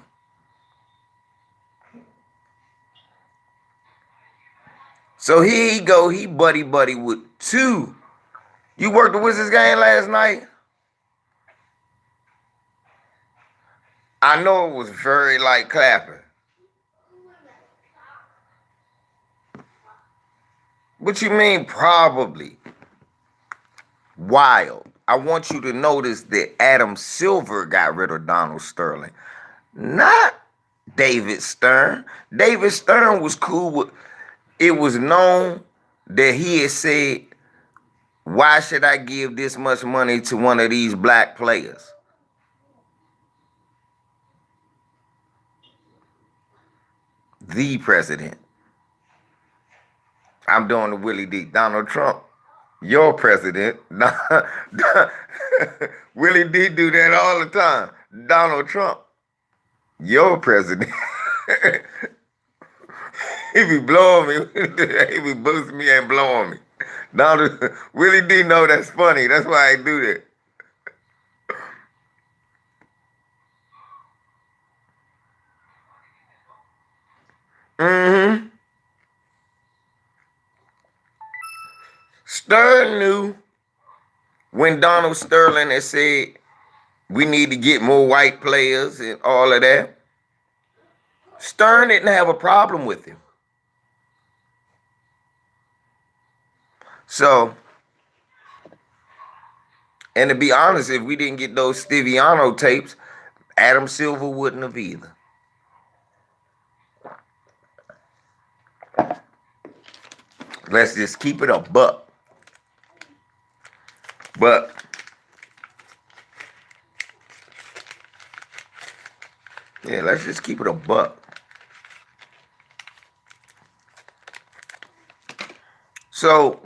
So here he go, he buddy with two. You worked the Wizards game last night? I know it was very light clapping. What you mean probably? Wild. I want you to notice that Adam Silver got rid of Donald Sterling. Not David Stern. David Stern was cool with, it was known that he had said, why should I give this much money to one of these black players? The president. I'm doing the Willie D. Donald Trump, your president. Willie D do that all the time. Donald Trump, your president. He be blowing me. He be boosting me and blowing me. Donald, Willie D know that's funny. That's why I do that. Mm-hmm. Stern knew when Donald Sterling had said we need to get more white players and all of that. Stern didn't have a problem with him. So, and to be honest, if we didn't get those Stiviano tapes, Adam Silver wouldn't have either. Let's just keep it a buck. But yeah, let's just keep it a buck. So,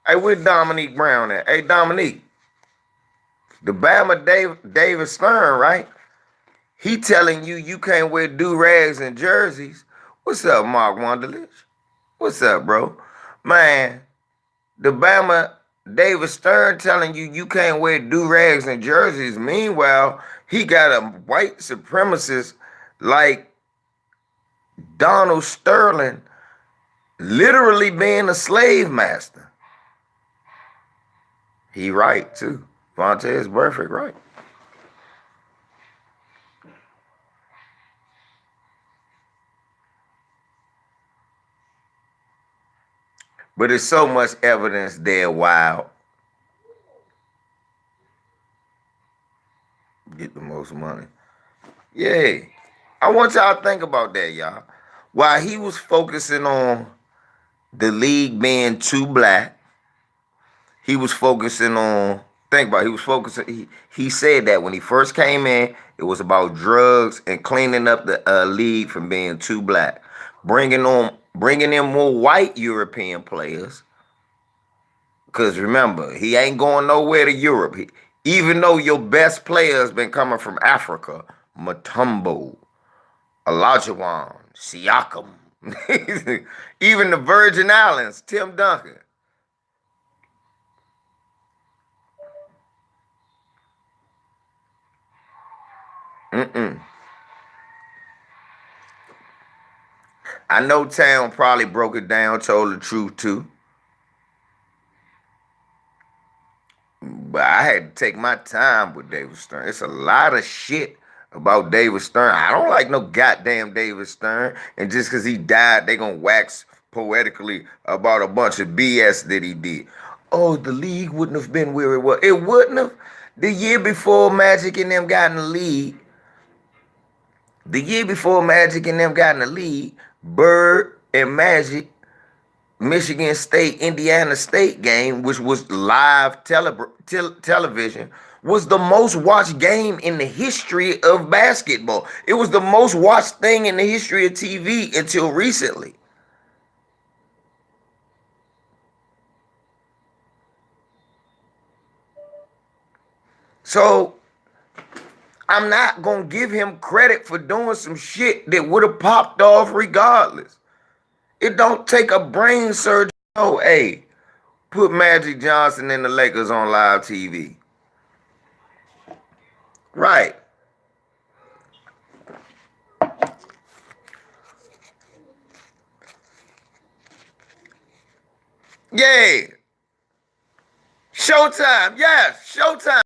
hey, where Dominique Brown at? Hey, Dominique, the Bama David Stern, right? He telling you can't wear do-rags and jerseys. What's up, Mark Wunderlich? What's up, bro? Man, the Bama David Stern telling you can't wear do-rags and jerseys. Meanwhile, he got a white supremacist like Donald Sterling literally being a slave master. He right, too. Vontae Burfict right. But there's so much evidence there. Wow. Get the most money. Yeah. I want y'all to think about that, y'all. While he was focusing on the league being too black, he was focusing on, think about it, he was focusing, he said that when he first came in, it was about drugs and cleaning up the league from being too black. Bringing in more white European players. Because remember, he ain't going nowhere to Europe. Even though your best player has been coming from Africa, Mutombo, Olajuwon, Siakam, even the Virgin Islands, Tim Duncan. I know Town probably broke it down, told the truth too. But I had to take my time with David Stern. It's a lot of shit about David Stern. I don't like no goddamn David Stern. And just because he died, they gonna wax poetically about a bunch of BS that he did. Oh, the league wouldn't have been where it was. It wouldn't have. The year before Magic and them got in the league, Bird and Magic, Michigan State, Indiana State game, which was live television, was the most watched game in the history of basketball. It was the most watched thing in the history of TV until recently. So I'm not gonna give him credit for doing some shit that would have popped off regardless. It don't take a brain surgeon. Oh, hey, put Magic Johnson and the Lakers on live TV. Right. Yeah. Showtime. Yes, Showtime.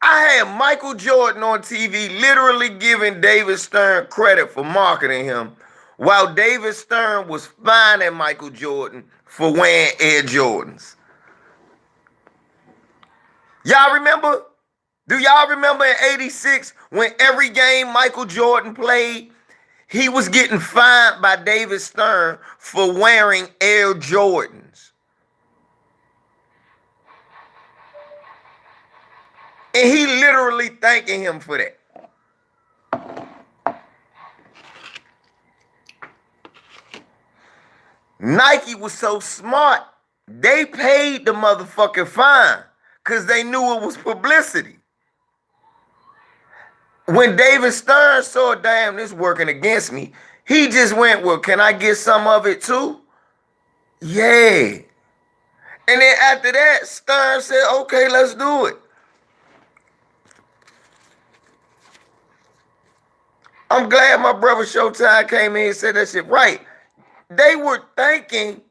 I had Michael Jordan on TV literally giving David Stern credit for marketing him while David Stern was fining Michael Jordan for wearing Air Jordans. Y'all remember? Do y'all remember in 86 when every game Michael Jordan played, he was getting fined by David Stern for wearing Air Jordans? And he literally thanking him for that. Nike was so smart, they paid the motherfucking fine because they knew it was publicity. When David Stern saw, damn, this working against me, he just went, well, can I get some of it too? Yeah. And then after that, Stern said, okay, let's do it. I'm glad my brother Showtime came in and said that shit right. They were thanking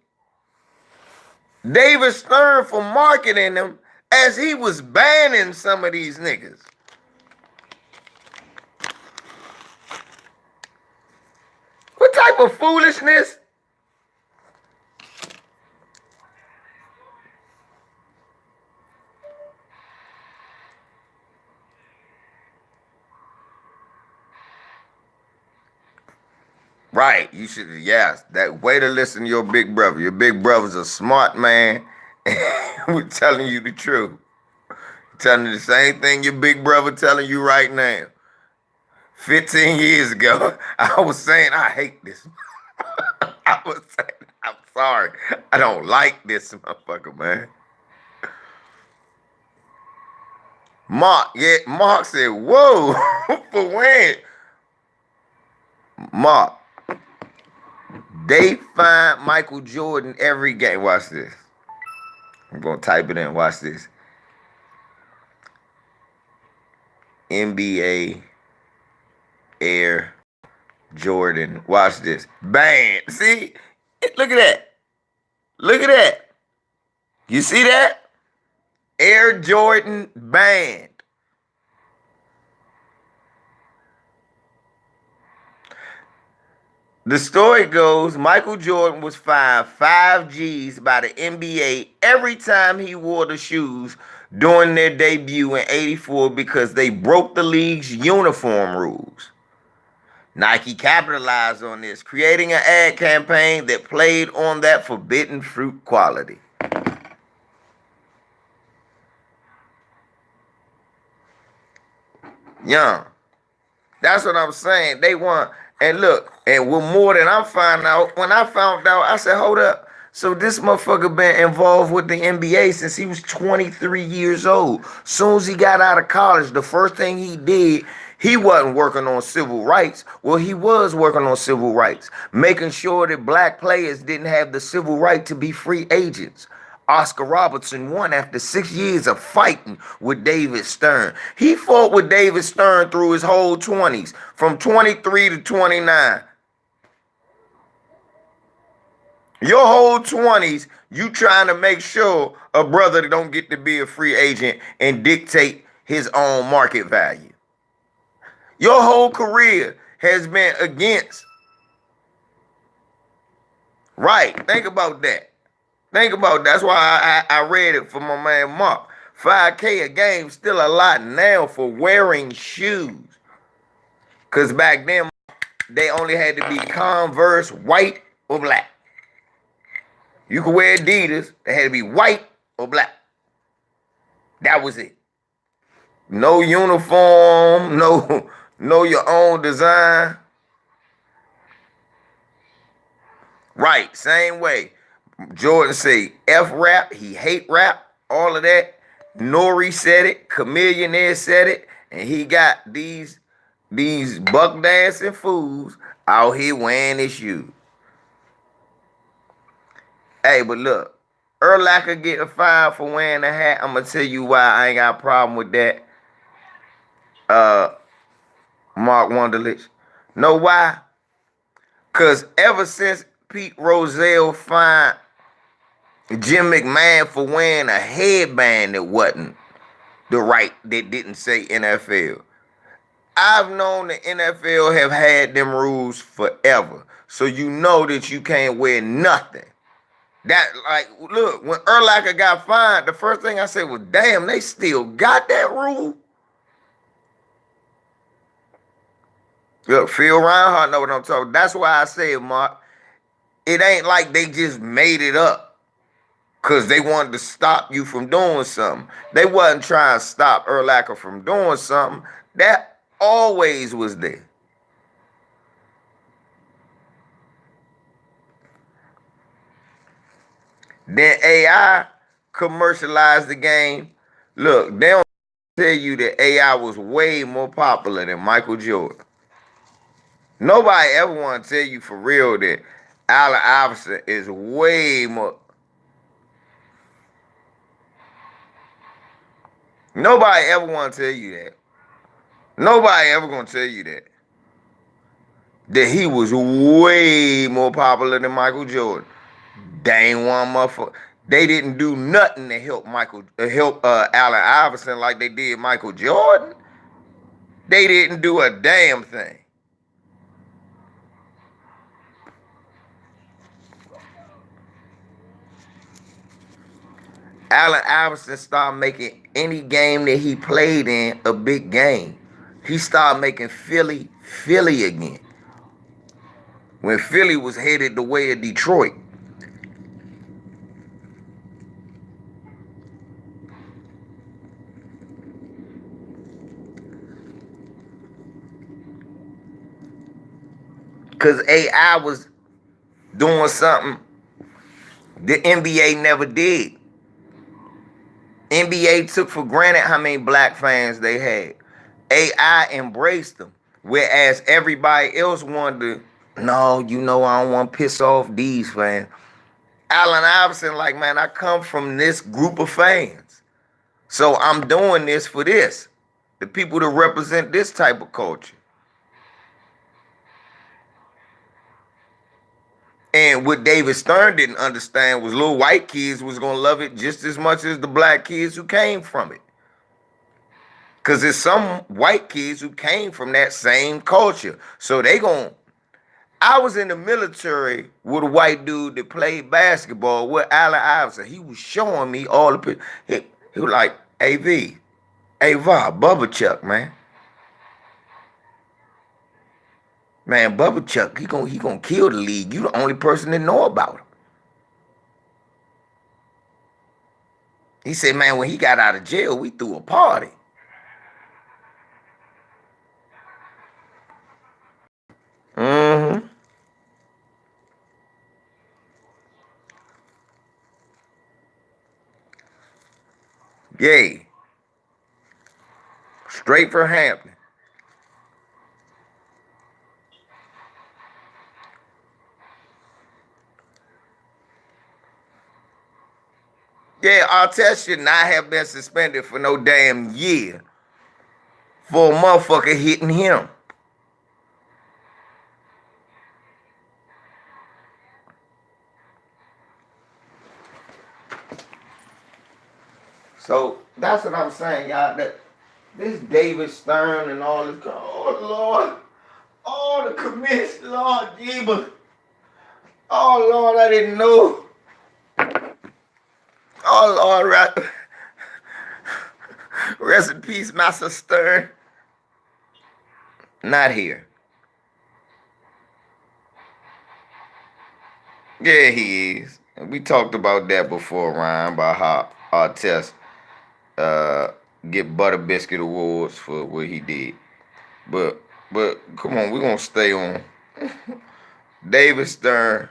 David Stern for marketing them as he was banning some of these niggas. What type of foolishness? Right, you should, yes, that way to listen to your big brother. Your big brother's a smart man. We're telling you the truth. Telling you the same thing your big brother telling you right now. 15 years ago, I was saying, I hate this. I was saying, I'm sorry. I don't like this motherfucker, man. Mark said, whoa, for when? Mark, they find Michael Jordan every game. Watch this. I'm going to type it in. Watch this. NBA Air Jordan. Watch this. Bang. See? Look at that. Look at that. You see that? Air Jordan band. The story goes, Michael Jordan was fined 5 G's by the NBA every time he wore the shoes during their debut in '84 because they broke the league's uniform rules. Nike capitalized on this, creating an ad campaign that played on that forbidden fruit quality. Young. That's what I'm saying. They want, and look, and with more than I'm finding out, when I found out, I said, hold up. So this motherfucker been involved with the NBA since he was 23 years old. Soon as he got out of college, the first thing he did, he wasn't working on civil rights. Well, he was working on civil rights, making sure that black players didn't have the civil right to be free agents. Oscar Robertson won after 6 years of fighting with David Stern. He fought with David Stern through his whole 20s, from 23 to 29. Your whole 20s, you trying to make sure a brother don't get to be a free agent and dictate his own market value. Your whole career has been against. Right, think about that. Think about it. That's why I read it for my man Mark. 5K a game still a lot now for wearing shoes. Because back then, they only had to be Converse, white or black. You could wear Adidas. They had to be white or black. That was it. No uniform, no your own design. Right, same way. Jordan say F rap, he hate rap, all of that. Nori said it, Chameleonaire said it, and he got these buck dancing fools out here wearing his shoes. Hey, but look, Urlacher get a fine for wearing a hat. I'm gonna tell you why I ain't got a problem with that. Mark Wunderlich. Know why? Cause ever since Pete Rozelle fined Jim McMahon for wearing a headband that wasn't that didn't say NFL. I've known the NFL have had them rules forever. So you know that you can't wear nothing. That, like, look, when Urlacher got fined, the first thing I said was, damn, they still got that rule? Look, Phil Reinhardt know what I'm talking about. That's why I said, Mark, it ain't like they just made it up because they wanted to stop you from doing something. They wasn't trying to stop Urlacher from doing something. That always was there. Then AI commercialized the game. Look, they don't tell you that AI was way more popular than Michael Jordan. Nobody ever want to tell you for real that Allen Iverson is way more. Nobody ever want to tell you that. Nobody ever gonna tell you that. That he was way more popular than Michael Jordan. They ain't one motherfucker. They didn't do nothing to help Allen Iverson like they did Michael Jordan. They didn't do a damn thing. Allen Iverson started making any game that he played in a big game. He started making Philly again. When Philly was headed the way of Detroit. Because AI was doing something the NBA never did. NBA took for granted how many black fans they had. AI embraced them. Whereas everybody else wanted to, no, I don't want to piss off these fans. Allen Iverson, like, man, I come from this group of fans. So I'm doing this for this. The people that represent this type of culture. And what David Stern didn't understand was little white kids was going to love it just as much as the black kids who came from it. Because there's some white kids who came from that same culture. So I was in the military with a white dude that played basketball with Allen Iverson. He was showing me all the pictures. He was like, AV, Bubba Chuck, man. Man, Bubba Chuck, he gonna kill the league. You the only person that know about him. He said, man, when he got out of jail, we threw a party. Mm-hmm. Yay. Straight for Hampton. Yeah, Artest should not have been suspended for no damn year for a motherfucker hitting him. So that's what I'm saying, y'all. That this David Stern and all this, oh Lord, all the commission, Lord Jesus. Oh Lord, I didn't know. Oh Lord, rest in peace, Master Stern. Not here. Yeah, he is. We talked about that before, Ryan, about how Artest get Butter Biscuit Awards for what he did. But come on, we're gonna stay on David Stern.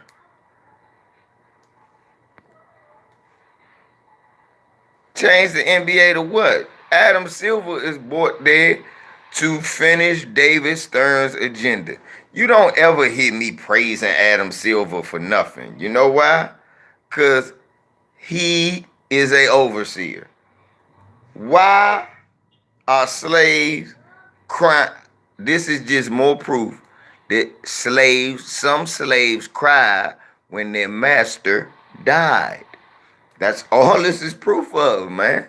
Change the NBA to what? Adam Silver is brought there to finish David Stern's agenda. You don't ever hear me praising Adam Silver for nothing. You know why? Because he is a overseer. Why are slaves crying? This is just more proof that some slaves cried when their master died. That's all this is proof of, man.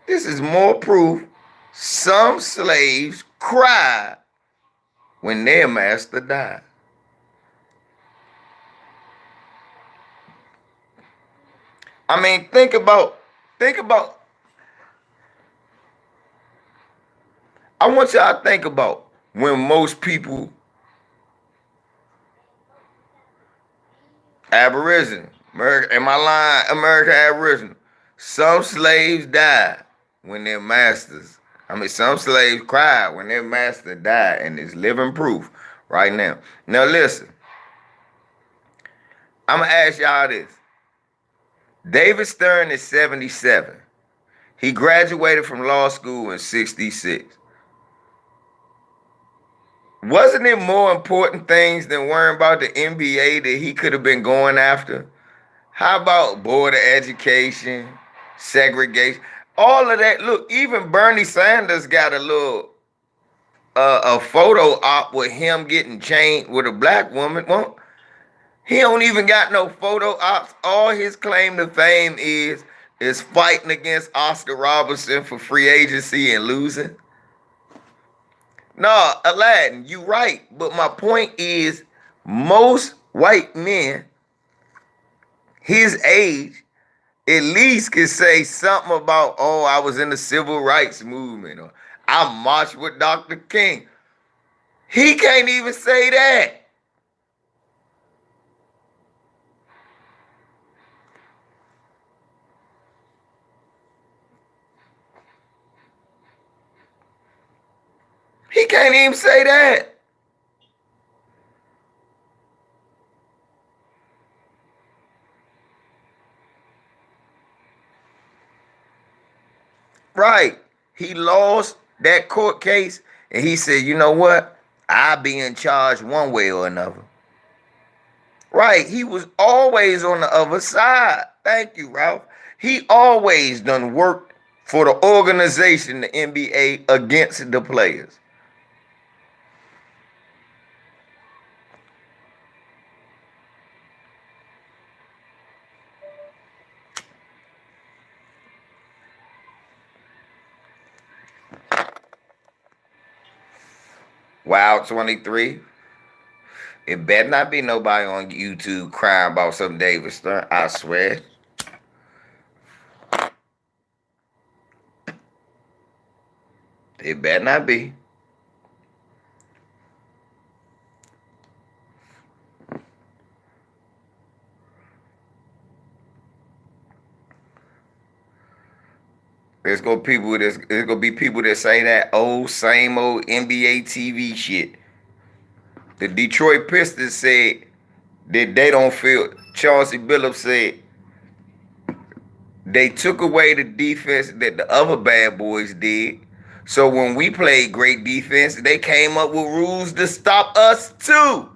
This is more proof some slaves cried when their master died. I mean, think about, I want y'all to think about when most people, Aboriginal, America, am I lying? American Aboriginal. Some slaves died when their masters, some slaves cried when their master died, and it's living proof right now. Now listen, I'm going to ask y'all this. David Stern is 77. He graduated from law school in 66. Wasn't it more important things than worrying about the NBA that he could have been going after? How about Board of Education, segregation, all of that? Look, even Bernie Sanders got a little a photo op with him getting chained with a black woman. Well, he don't even got no photo ops. All his claim to fame is fighting against Oscar Robertson for free agency and losing. No, Aladdin, you right. But my point is, most white men his age at least can say something about, oh, I was in the civil rights movement, or I marched with Dr. King. He can't even say that. He can't even say that. Right. He lost that court case, and he said, you know what? I'll be in charge one way or another. Right. He was always on the other side. Thank you, Ralph. He always done worked for the organization, the NBA, against the players. Wild 23. It better not be nobody on YouTube crying about some David Stern. I swear. It better not be. There's gonna be people that say that same old NBA TV shit. The Detroit Pistons said that they don't feel. Chauncey Billups said they took away the defense that the other bad boys did. So when we played great defense, they came up with rules to stop us too.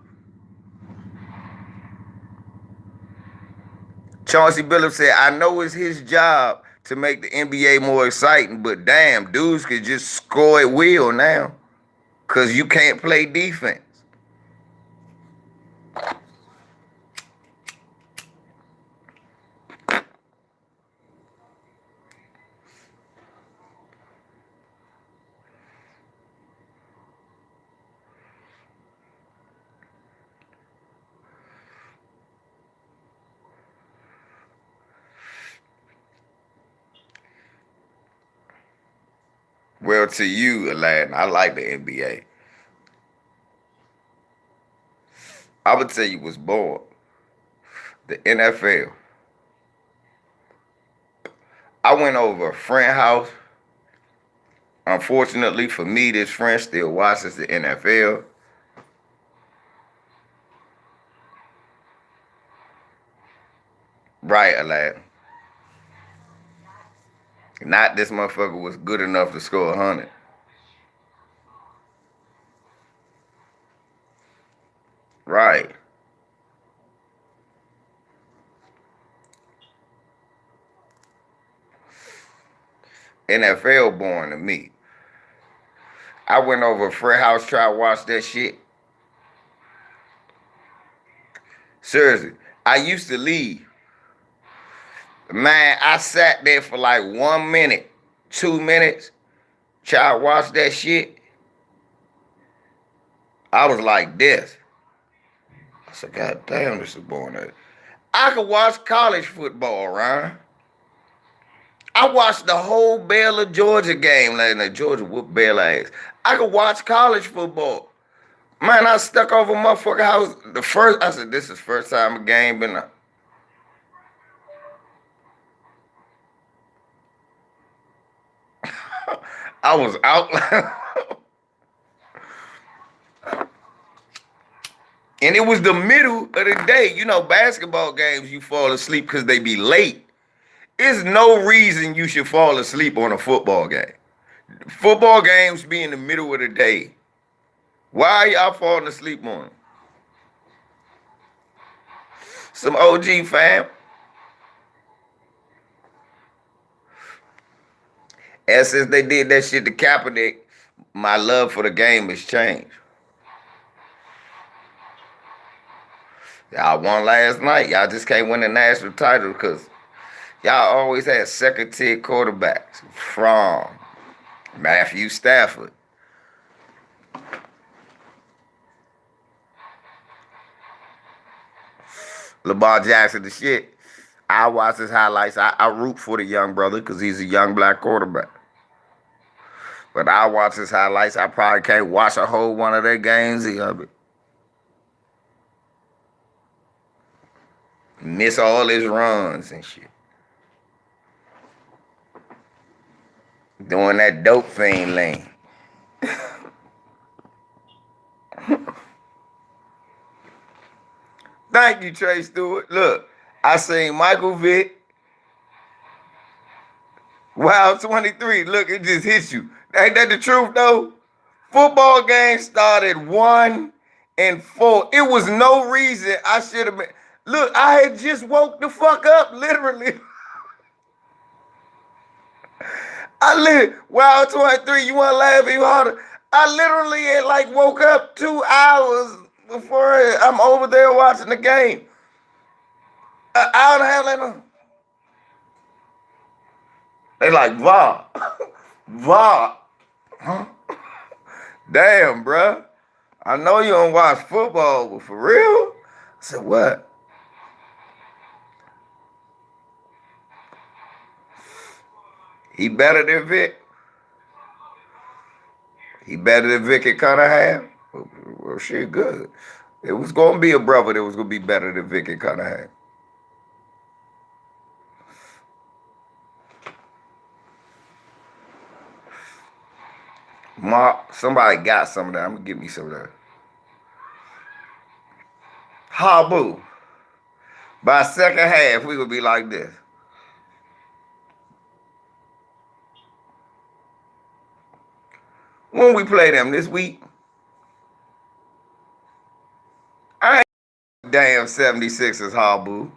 Chauncey Billups said, I know it's his job to make the NBA more exciting, but damn, dudes could just score at will now because you can't play defense. Well, to you, Aladdin, I like the NBA. I would tell you what's bored. The NFL. I went over a friend house. Unfortunately for me, this friend still watches the NFL. Right, Aladdin. Not this motherfucker was good enough to score 100. Right. NFL boring to me. I went over to Fred House, tried to watch that shit. Seriously, I used to leave. Man, I sat there for like 1 minute, 2 minutes, tried to watch that shit. I was like this. I said, God damn, this is boring. I could watch college football, Ryan. I watched the whole Baylor Georgia game last night. Georgia whooped Baylor ass. I could watch college football. Man, I stuck over motherfucker house. I said, this is first time a game been a. I was out. And it was the middle of the day. You know, basketball games, you fall asleep because they be late. There's no reason you should fall asleep on a football game. Football games be in the middle of the day. Why are y'all falling asleep on them? Some OG fam. And since they did that shit to Kaepernick, my love for the game has changed. Y'all won last night. Y'all just can't win the national title because y'all always had second-tier quarterbacks from Matthew Stafford. Lamar Jackson, the shit. I watch his highlights. I root for the young brother because he's a young black quarterback. But I watch his highlights. I probably can't watch a whole one of their games either. Miss all his runs and shit. Doing that dope fiend lane. Thank you, Trey Stewart. Look, I seen Michael Vick. Wow, 23. Look, it just hits you. Ain't that the truth, though? Football game started 1 and 4. It was no reason I should have been. Look, I had just woke the fuck up, literally. Wow, 23, you want to laugh even harder? I literally had like woke up 2 hours before I'm over there watching the game. An hour and a half later. They like, Va. Va. Huh? Damn, bruh. I know you don't watch football, but for real? I said, what? He better than Vic? He better than Vic at Cunningham? Well, shit, good. It was going to be a brother that was going to be better than Vic at Cunningham. Mark, somebody got some of that. I'm going to give me some of that. Habu. By second half, we would be like this. When we play them this week, I ain't damn 76ers, Habu.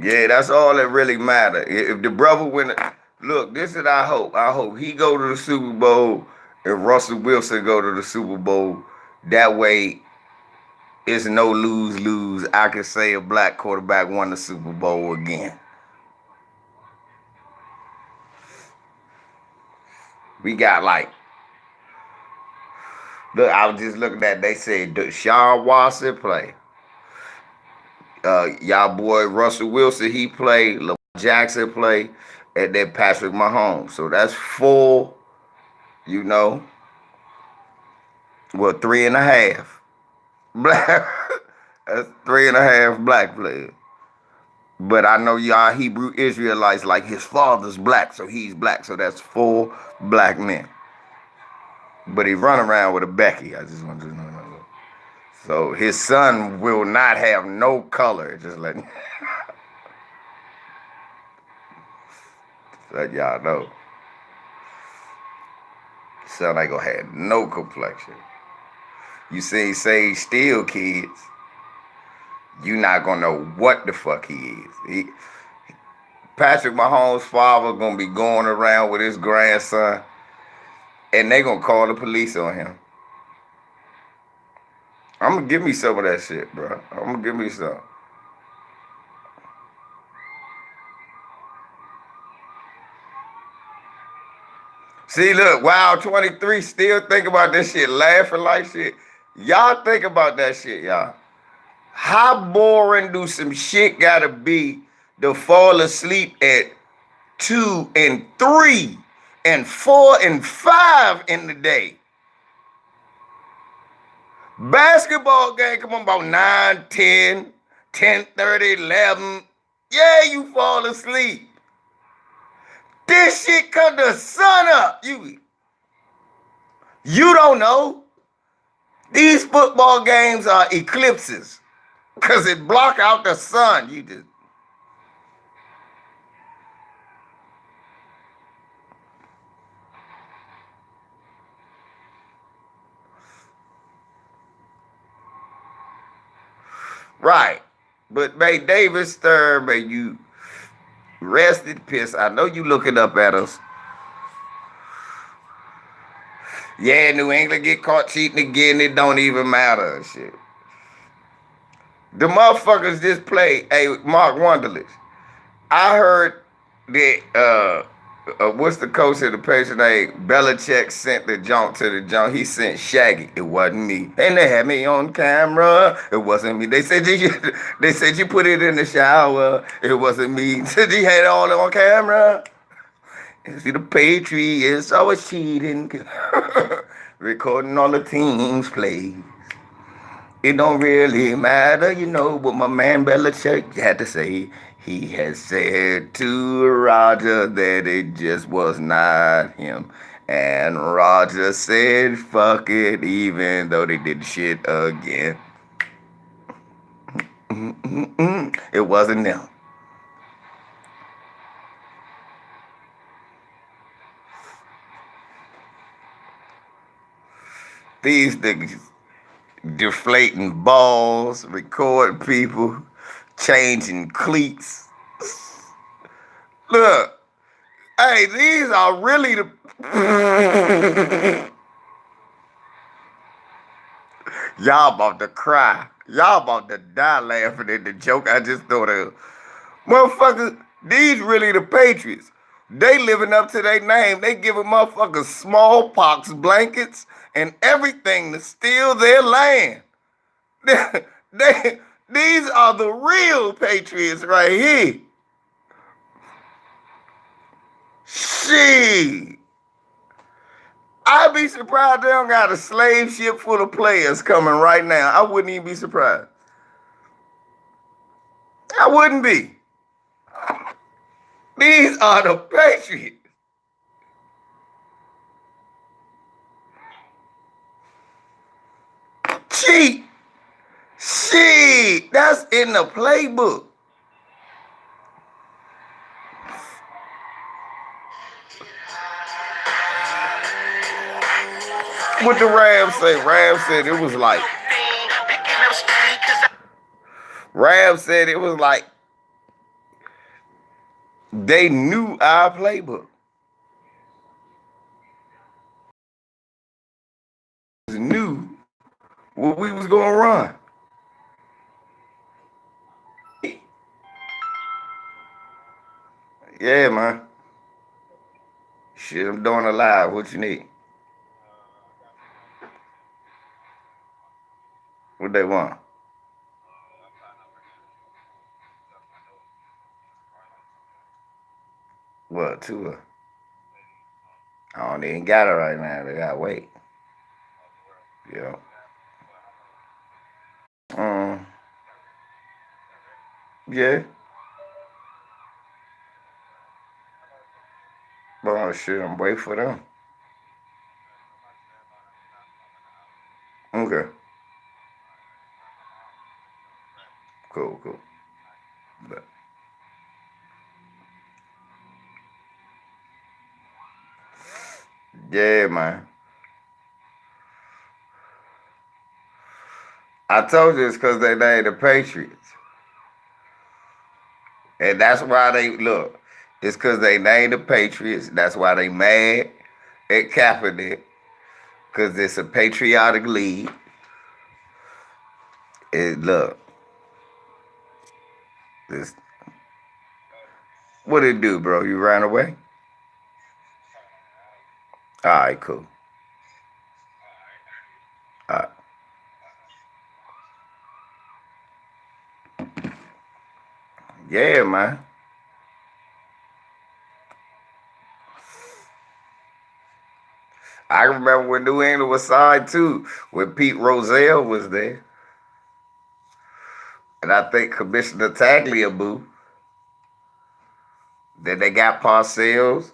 Yeah, that's all that really matters. If the brother win, look, this is I hope. I hope he go to the Super Bowl and Russell Wilson go to the Super Bowl. That way, it's no lose-lose. I can say a black quarterback won the Super Bowl again. We got like, look, I was just looking at, they said Deshaun Watson play. Y'all boy Russell Wilson, he played. Lamar Jackson play. And then Patrick Mahomes. So that's 4, you know. Well, 3.5. Black. That's 3.5 black players. But I know y'all Hebrew Israelites like his father's black, so he's black. So that's 4 black men. But he run around with a Becky. I just want to know. So his son will not have no color. Just let y'all know. Son ain't gonna have no complexion. You see Sage Steele kids, you not gonna know what the fuck he is. Patrick Mahomes' father gonna be going around with his grandson, and they gonna call the police on him. I'm gonna give me some of that shit, bro. I'm gonna give me some. See, look, Wild 23 still think about this shit, laughing like shit. Y'all think about that shit, y'all. How boring do some shit gotta be to fall asleep at 2 and 3 and 4 and 5 in the day? Basketball game come on about 9, 10, 10:30, 11. Yeah, you fall asleep. This shit come the sun up. You don't know. These football games are eclipses because it block out the sun. You just right. But May Davis Stern, may you rest in peace. I know you looking up at us. Yeah, New England get caught cheating again. It don't even matter and shit. The motherfuckers just play. Hey, Mark Wonderlich. I heard that what's the coach of the Patriots name? Belichick sent the junk to the junk. He sent Shaggy. It wasn't me. And they had me on camera. It wasn't me. They said you put it in the shower. It wasn't me. Said you had it all on camera. See the Patriots always cheating. Recording all the teams' plays. It don't really matter, you know, what my man Belichick had to say. He has said to Roger that it just was not him. And Roger said, fuck it, even though they did shit again. It wasn't them. These niggas deflating balls, recording people, changing cleats. Look, hey, these are really the... Y'all about to cry. Y'all about to die laughing at the joke I just thought of. Motherfuckers, these really the Patriots. They living up to their name. They giving motherfuckers smallpox blankets and everything to steal their land. These are the real Patriots right here. Shit. I'd be surprised they don't got a slave ship full of players coming right now. I wouldn't even be surprised. I wouldn't be. These are the Patriots. Cheat. Shit. That's in the playbook. What the Rams say? Rams said it was like. Rams said it was like they knew our playbook. Knew what we was gonna run. Yeah, man. Shit, I'm doing a live. What you need? What they want? What, Tua? I don't even got it right now. They gotta wait. Yeah. Yeah. shit, I'm waiting for them. Okay. Cool. But yeah, man. I told you it's because they named the Patriots. And that's why they, look, it's because they named the Patriots. That's why they mad at Kaepernick. Because it's a patriotic league. And look, this, what it do, bro? You ran away? All right, cool. All right. Yeah, man. I remember when New England was signed too, when Pete Rozelle was there. And I think Commissioner Tagliabue. Then they got Parcells.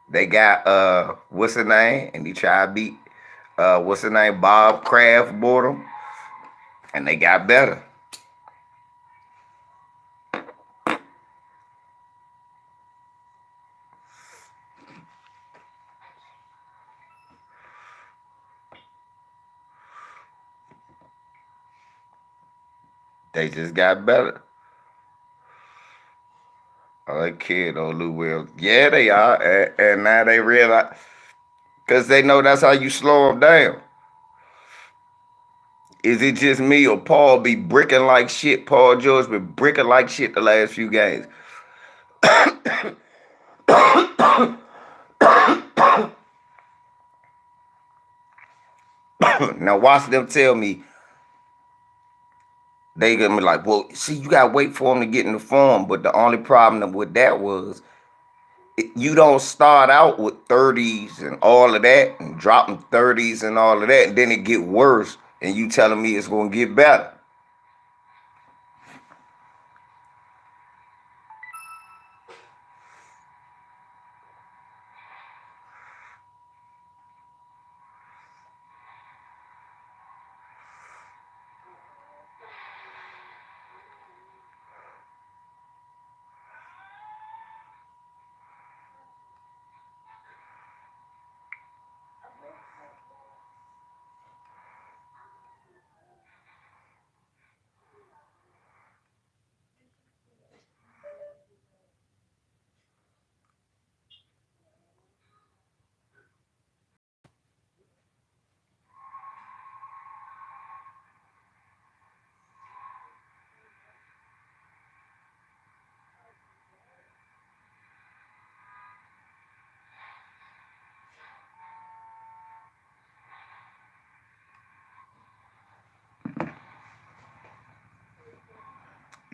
They got what's the name? And he tried to beat what's the name? Bob Kraft bought them. And they got better. They just got better. Oh, that kid, old Lou Will. Yeah, they are. And now they realize, because they know that's how you slow them down. Is it just me or Paul be bricking like shit? Paul George been bricking like shit the last few games. Now watch them tell me they gonna be like, well, see, you gotta wait for him to get in the form. But the only problem with that was you don't start out with 30s and all of that and dropping 30s and all of that, and then it get worse, and you telling me it's gonna get better.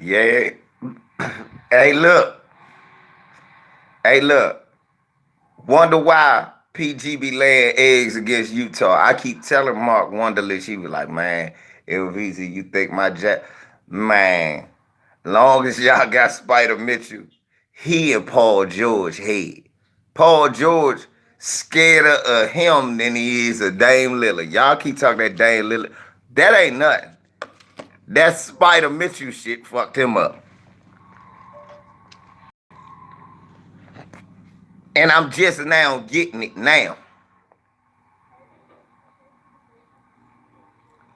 Yeah. Hey, look. Hey, look. Wonder why PG be laying eggs against Utah. I keep telling Mark Wonderlich, he was like, man, it was easy. You think my jack, man, long as y'all got Spider Mitchell, he and Paul George head. Paul George scared of him than he is of Dame Lillard. Y'all keep talking that Dame Lillard. That ain't nothing. That Spider Mitchell shit fucked him up. And I'm just now getting it now.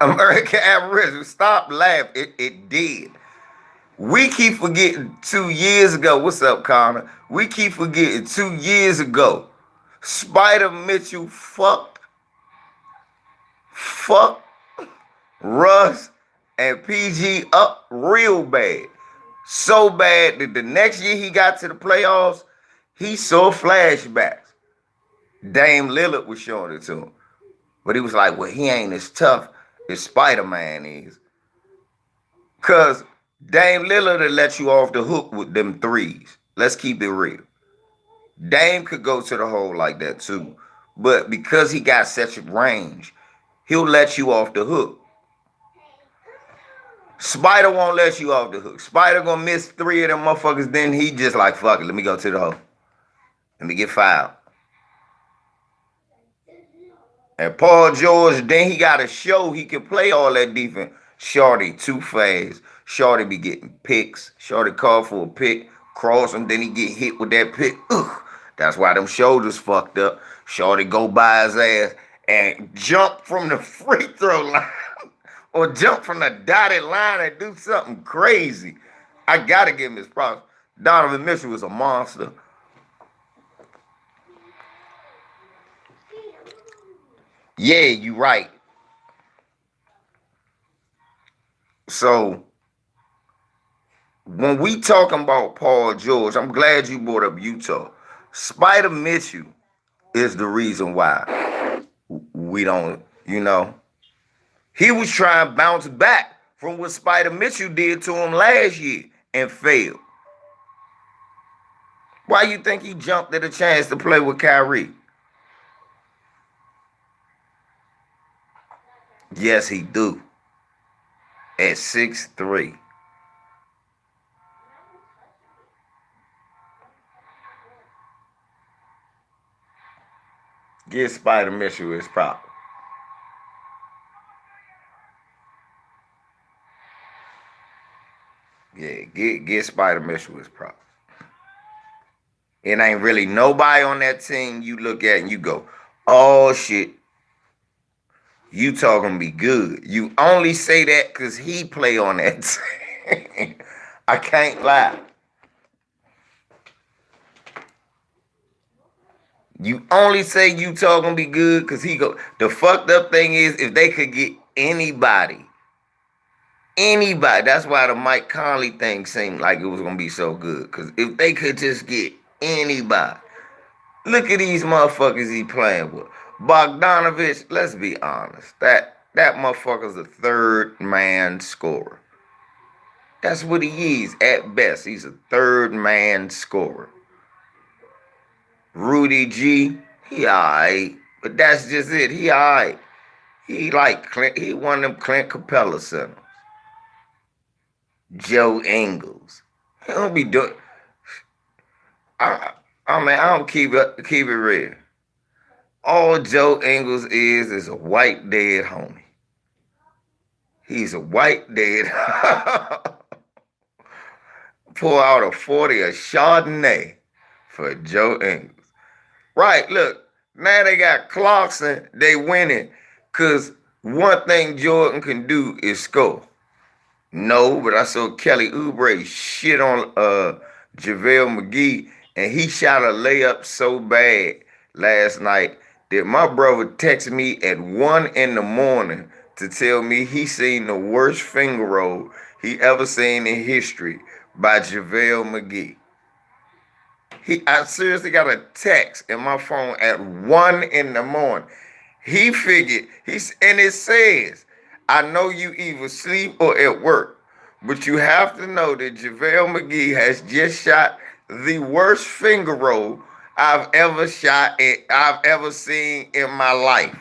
American Average, stop laughing. It did. We keep forgetting 2 years ago. What's up, Connor? We keep forgetting 2 years ago. Spider Mitchell fucked Russ and PG up real bad. So bad that the next year he got to the playoffs, he saw flashbacks. Dame Lillard was showing it to him. But he was like, well, he ain't as tough as Spider-Man is. Because Dame Lillard will let you off the hook with them threes. Let's keep it real. Dame could go to the hole like that too. But because he got such a range, he'll let you off the hook. Spider won't let you off the hook. Spider gonna miss 3 of them motherfuckers, then he just like, fuck it, let me go to the hole. Let me get fouled. And Paul George, then he got to show he can play all that defense. Shorty too fast. Shorty be getting picks. Shorty called for a pick, cross him, then he get hit with that pick. Ugh. That's why them shoulders fucked up. Shorty go by his ass and jump from the free throw line or jump from the dotted line and do something crazy. I gotta give him his props. Donovan Mitchell was a monster. Yeah, you right. So when we talking about Paul George, I'm glad you brought up Utah. Spider Mitchell is the reason why we don't, he was trying to bounce back from what Spider Mitchell did to him last year and failed. Why you think he jumped at a chance to play with Kyrie? Yes, he do. At 6'3". Give Spider Mitchell his props. Yeah, get Spider Mitchell his props. It ain't really nobody on that team you look at and you go, oh shit, Utah gonna be good. You only say that because he play on that team. I can't lie. You only say Utah gonna be good because he go. The fucked up thing is if they could get anybody. That's why the Mike Conley thing seemed like it was gonna be so good. Because if they could just get anybody. Look at these motherfuckers he playing with. Bogdanovich, let's be honest. That motherfucker's a third man scorer. That's what he is at best. He's a third man scorer. Rudy G, he alright. But that's just it. He alright. He like Clint, he one of them Clint Capella centers. Joe Ingles. He don't be doing. I don't keep it real. All Joe Ingles is a white dead homie. He's a white dead. Pour out a 40 of Chardonnay for Joe Ingles. Right, look, now they got Clarkson, they winning. Cause one thing Jordan can do is score. No, but I saw Kelly Oubre shit on JaVale McGee, and he shot a layup so bad last night that my brother texted me at 1 in the morning to tell me he seen the worst finger roll he ever seen in history by JaVale McGee. I seriously got a text in my phone at 1 in the morning. He figured, and it says, I know you either sleep or at work, but you have to know that JaVale McGee has just shot the worst finger roll I've ever shot and I've ever seen in my life.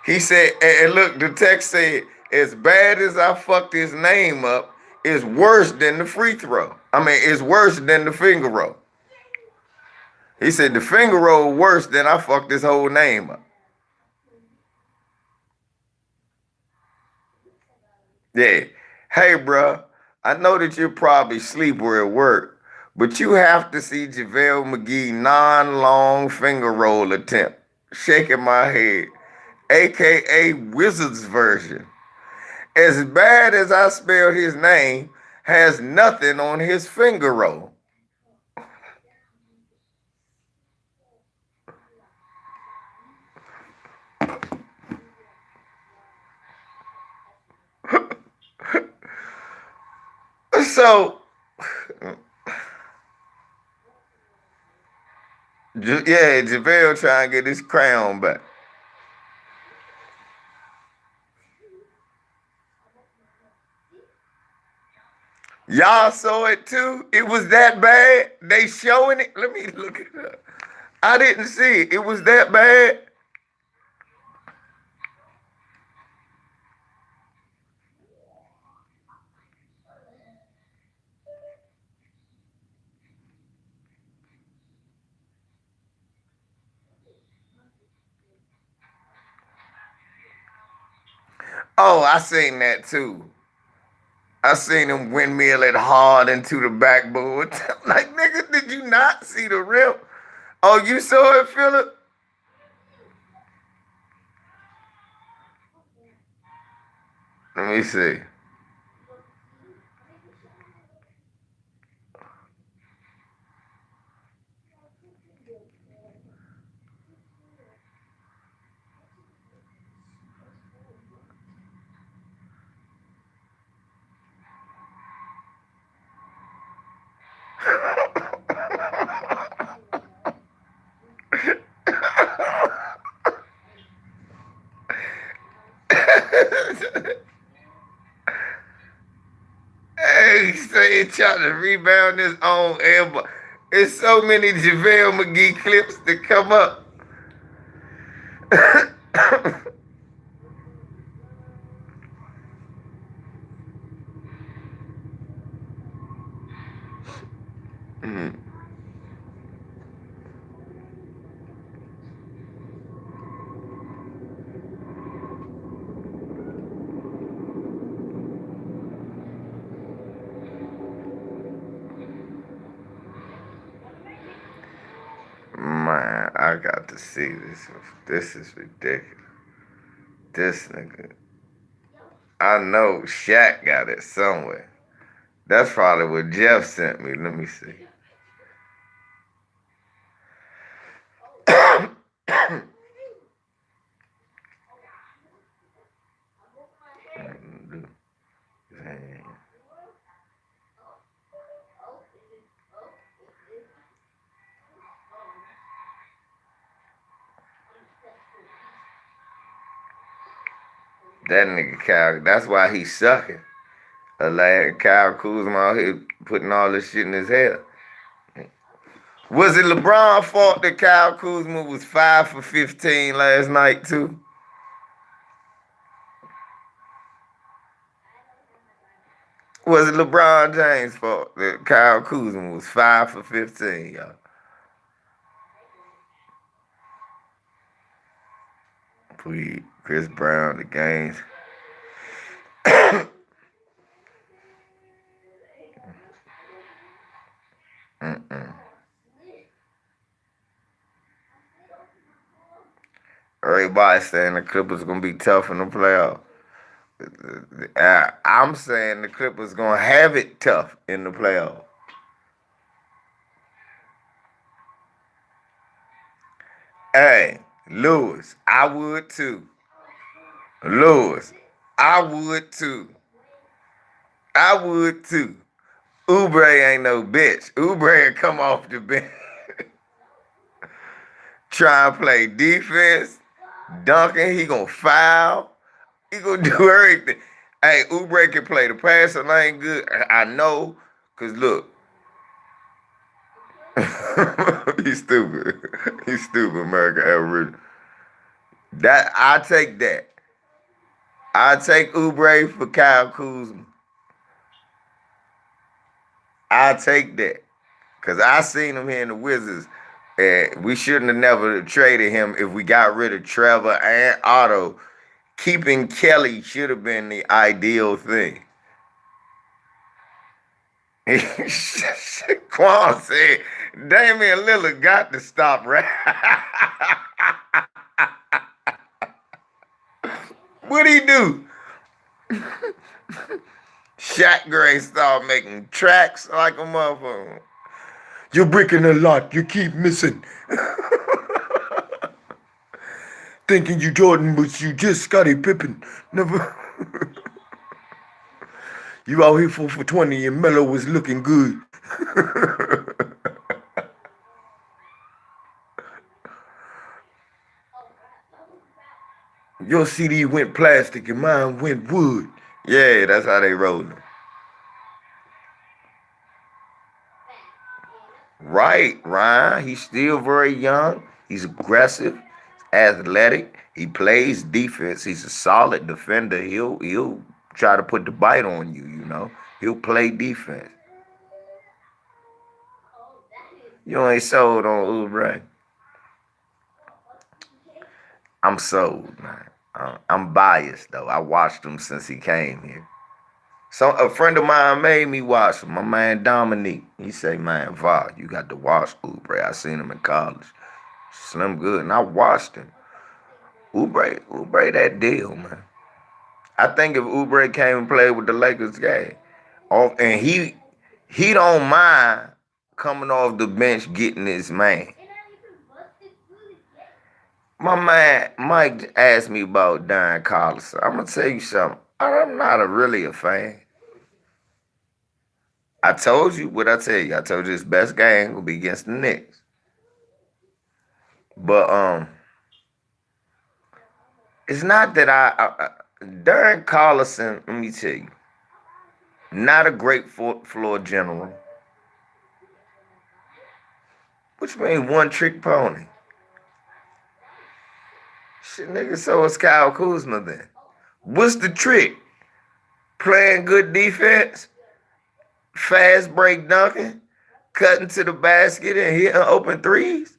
He said, and look, the text said, as bad as I fucked his name up, it's worse than the free throw. I mean, it's worse than the finger roll. He said the finger roll worse than I fucked his whole name up. Yeah. Hey, bro, I know that you're probably asleep or at work, but you have to see JaVale McGee non-long finger roll attempt. Shaking my head. AKA Wizards version. As bad as I spelled his name, has nothing on his finger roll. So, yeah, JaVale trying to get his crown back. Y'all saw it too? It was that bad? They showing it? Let me look it up. I didn't see it. It was that bad? Oh, I seen that too. I seen him windmill it hard into the backboard. Like, nigga, did you not see the rim? Oh, you saw it, Philip? Let me see. Hey, say he trying to rebound his own elbow. There's so many JaVale McGee clips that come up. Man, I got to see this. This is ridiculous. This nigga. I know Shaq got it somewhere. That's probably what Jeff sent me. Let me see. That nigga Kyle, that's why he's sucking. A lad Kyle Kuzma out here putting all this shit in his head. Was it LeBron's fault that Kyle Kuzma was 5 for 15 last night too? Was it LeBron James' fault that Kyle Kuzma was 5 for 15, y'all? Please, Chris Brown, the games. Mm-mm. Everybody saying the Clippers gonna be tough in the playoffs. I'm saying the Clippers gonna have it tough in the playoffs. Hey, Lewis, I would too. Lewis, I would too. I would too. Oubre ain't no bitch. Oubre come off the bench, try and play defense, dunking. He gonna foul. He gonna do everything. Hey, Oubre can play the passer lane good. I know, cause look, he's stupid. He's stupid, America Average. That I take that. I take Oubre for Kyle Kuzma. I take that. Cause I seen him here in the Wizards. And we shouldn't have never traded him if we got rid of Trevor and Otto. Keeping Kelly should have been the ideal thing. Quan said, Damian Lillard got to stop right. What'd he do? Shaq Gray started making tracks like a motherfucker. You're breaking a lot. You keep missing. Thinking you Jordan, but you just Scottie Pippen. Never. You out here 4 for 20 and Melo was looking good. Your CD went plastic and mine went wood. Yeah, that's how they rolling. Right, Ryan. He's still very young. He's aggressive, athletic. He plays defense. He's a solid defender. He'll try to put the bite on you. You know, he'll play defense. You ain't sold on Oubre. I'm sold, man. I'm biased though. I watched him since he came here. So a friend of mine made me watch him. My man Dominique. He say, man, Va, you got to watch Oubre. I seen him in college. Slim good. And I watched him. Oubre that deal, man. I think if Oubre came and played with the Lakers game, and he don't mind coming off the bench getting his man. My man Mike asked me about Darren Collison. I'm gonna tell you something. I'm not really a fan. I told you what I tell you. I told you his best game will be against the Knicks. But it's not that Darren Collison. Let me tell you, not a great floor general. Which means one trick pony. Shit, nigga, so is Kyle Kuzma then. What's the trick? Playing good defense, fast break dunking, cutting to the basket and hitting open threes?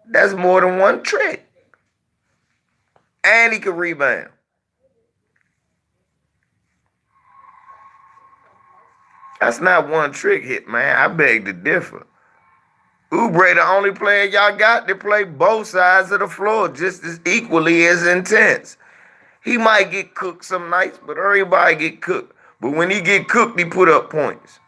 That's more than one trick. And he can rebound. That's not one trick hit, man. I beg to differ. Oubre, the only player y'all got to play both sides of the floor just as equally as intense. He might get cooked some nights, but everybody get cooked. But when he get cooked, he put up points.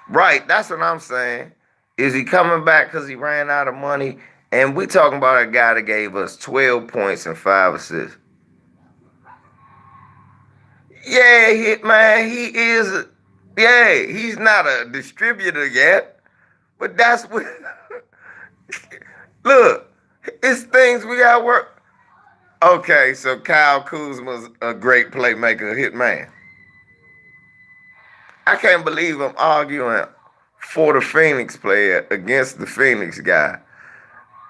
Right, that's what I'm saying. Is he coming back because he ran out of money? And we talking about a guy that gave us 12 points and 5 assists. Yeah, man, he is. Yeah, he's not a distributor yet, but that's what. Look, it's things we got to work. Okay, so Kyle Kuzma's a great playmaker, hit man. I can't believe I'm arguing for the Phoenix player against the Phoenix guy.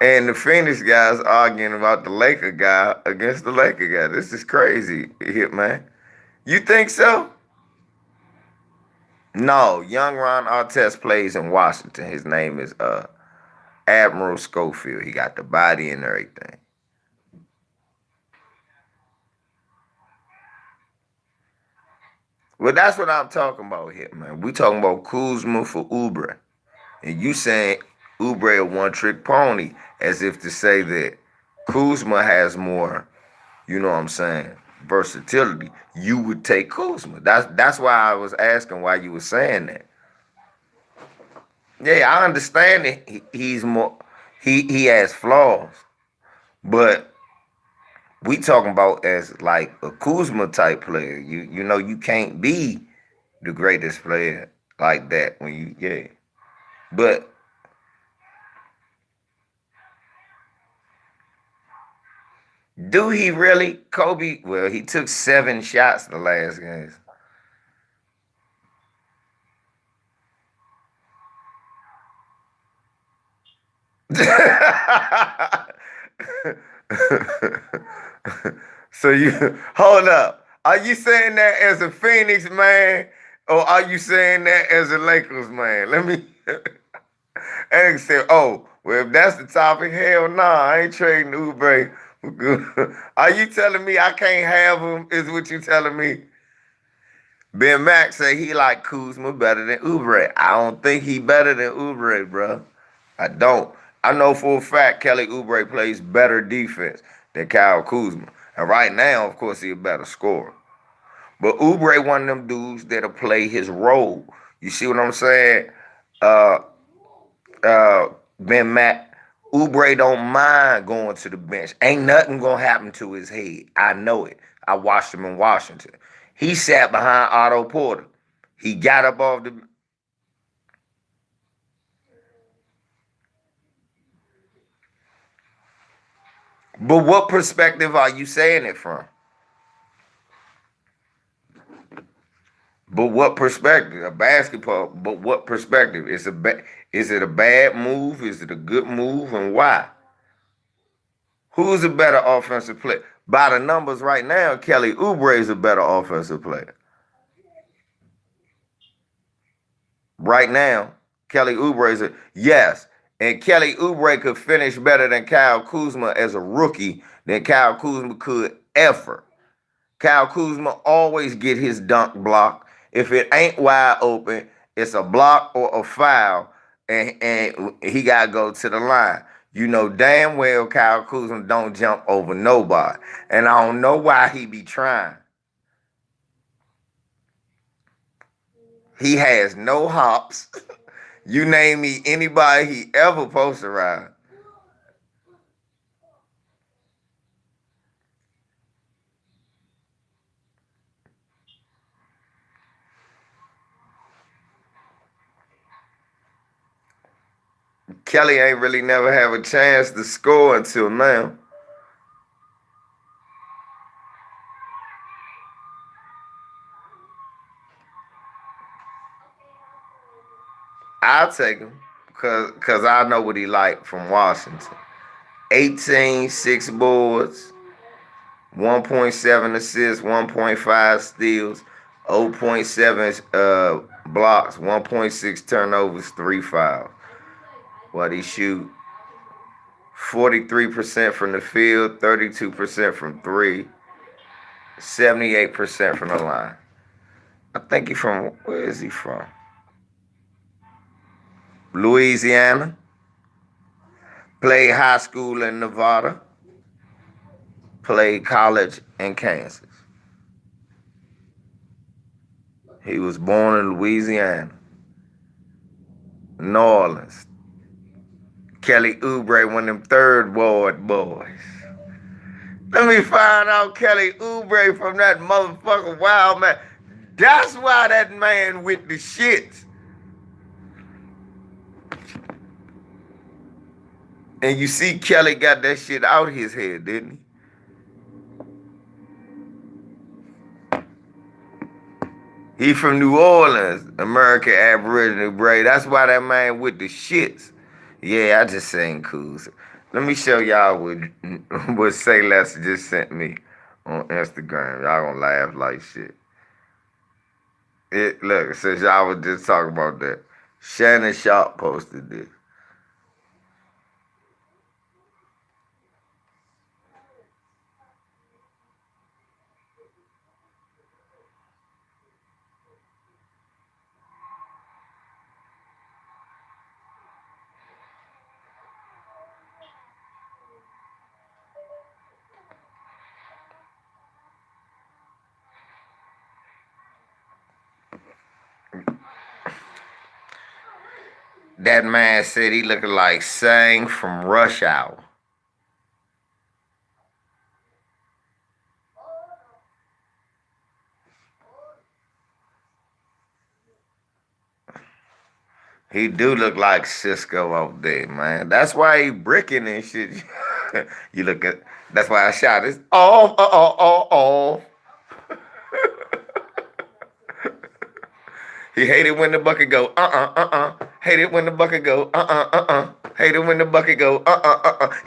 And the Phoenix guy's arguing about the Laker guy against the Laker guy. This is crazy, hit man. You think so? No, young Ron Artest plays in Washington. His name is Admiral Schofield. He got the body and everything. Well, that's what I'm talking about here, man. We talking about Kuzma for Oubre. And you saying Oubre a one-trick pony, as if to say that Kuzma has more, you know what I'm saying, versatility. You would take Kuzma. That's why I was asking why you were saying that. Yeah, I understand that he's more he has flaws, but we talking about as like a Kuzma type player. You know you can't be the greatest player like that when you yeah. But do he really? Kobe, well, he took 7 shots the last games. So you hold up. Are you saying that as a Phoenix man, or are you saying that as a Lakers man? Let me and say, oh, well, if that's the topic, hell nah, I ain't trading Oubre. Are you telling me I can't have him? Is what you telling me? Ben Mack say he like Kuzma better than Oubre. I don't think he better than Oubre, bro. I don't. I know for a fact Kelly Oubre plays better defense than Kyle Kuzma. And right now, of course, he a better scorer. But Oubre one of them dudes that'll play his role. You see what I'm saying? Uh, Ben Mack, Oubre don't mind going to the bench. Ain't nothing gonna happen to his head. I know it. I watched him in Washington. He sat behind Otto Porter. He got up off the. But what perspective are you saying it from? But what perspective? A basketball. But what perspective? Is it a bad move? Is it a good move? And why? Who's a better offensive player? By the numbers right now, Kelly Oubre is a better offensive player. Right now, Kelly Oubre is yes. And Kelly Oubre could finish better than Kyle Kuzma as a rookie than Kyle Kuzma could ever. Kyle Kuzma always get his dunk block. If it ain't wide open, it's a block or a foul, and he got to go to the line. You know damn well Kyle Kuzma don't jump over nobody. And I don't know why he be trying. He has no hops. You name me anybody he ever posterized. Kelly ain't really never have a chance to score until now. I'll take him because I know what he like from Washington. 18, 6 boards, 1.7 assists, 1.5 steals, 0.7 blocks, 1.6 turnovers, 3 fouls. What he shoot? 43% from the field, 32% from 3, 78% from the line. I think he from, where is he from? Louisiana. Played high school in Nevada. Played college in Kansas. He was born in Louisiana. New Orleans. Kelly Oubre, one of them third ward boys. Let me find out Kelly Oubre from that motherfucker wild man. That's why that man with the shits. And you see Kelly got that shit out his head, didn't he? He from New Orleans, American Aboriginal Bray. That's why that man with the shits. Yeah, I just saying cool. Let me show y'all what Say Less just sent me on Instagram. Y'all gonna laugh like shit. Look, since y'all was just talking about that, Shannon Sharp posted this. That man said he looking like Sang from Rush Hour. He do look like Cisco out there, man. That's why he bricking and shit. You look at. That's why I shot this. Oh. He hated when the bucket go. Hated when the bucket go. Hated when the bucket go.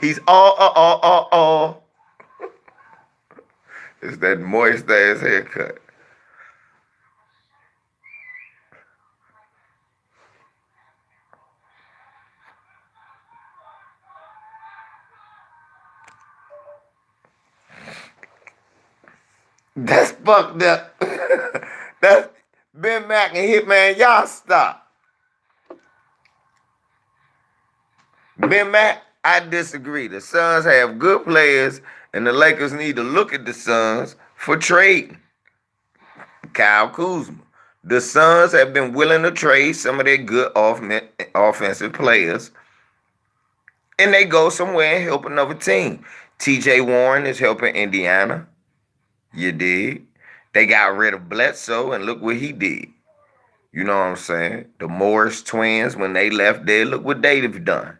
He's all. It's that moist ass haircut. That's fucked up. That's Ben Mac and Hitman. Y'all stop. Ben Mac, I disagree. The Suns have good players, and the Lakers need to look at the Suns for trading Kyle Kuzma. The Suns have been willing to trade some of their good offensive players, and they go somewhere and help another team. T.J. Warren is helping Indiana. You did. They got rid of Bledsoe, and look what he did. You know what I'm saying? The Morris twins, when they left there, look what they've done.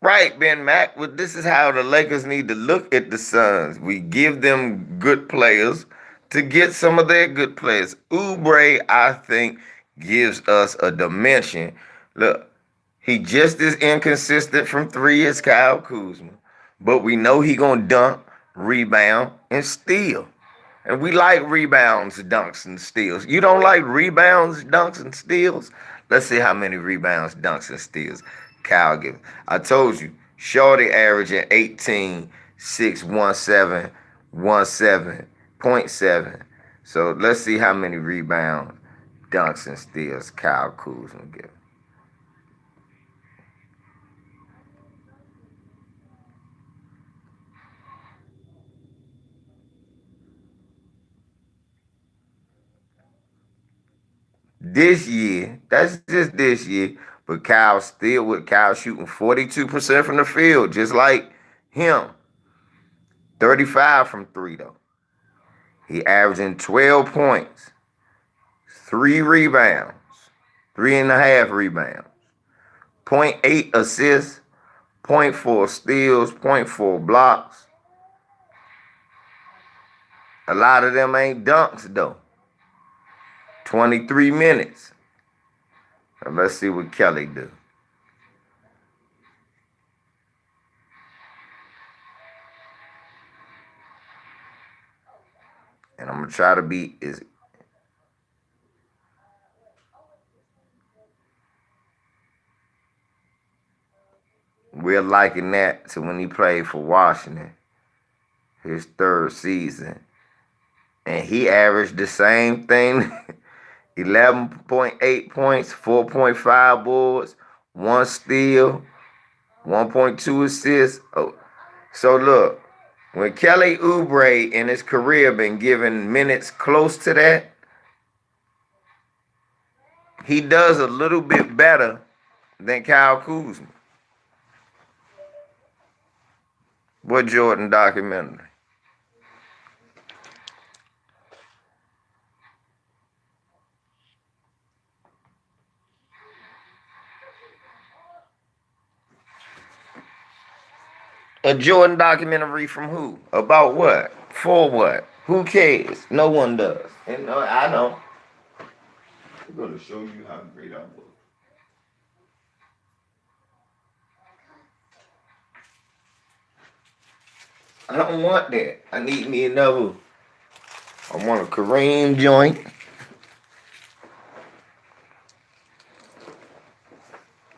Right, Ben Mac. Well, this is how the Lakers need to look at the Suns. We give them good players to get some of their good players. Oubre, I think, gives us a dimension. Look, he just as inconsistent from 3 as Kyle Kuzma. But we know he gonna dunk, rebound, and steal. And we like rebounds, dunks, and steals. You don't like rebounds, dunks, and steals? Let's see how many rebounds, dunks, and steals Kyle gives. I told you, Shorty averaging 18, 6, 1, 7, 1, 7.7. So let's see how many rebounds, dunks, and steals Kyle Kuzma gives. This year, that's just this year, but Kyle shooting 42% from the field, just like him. 35 from three though. He averaging 12 points, 3 rebounds, 3.5 rebounds, zero point 0.8 assists, zero point 0.4 steals, zero point 0.4 blocks. A lot of them ain't dunks though. 23 minutes. Now let's see what Kelly do. And I'm gonna try to be as we're liking that to when he played for Washington, his third season. And he averaged the same thing 11.8 points, 4.5 boards, 1 steal, 1.2 assists. Oh, so look, when Kelly Oubre in his career been given minutes close to that, he does a little bit better than Kyle Kuzma. What Jordan documentary? A Jordan documentary from who? About what? For what? Who cares? No one does. And I know. I'm going to show you how great I was. I don't want that. I need me another. I want a Kareem joint.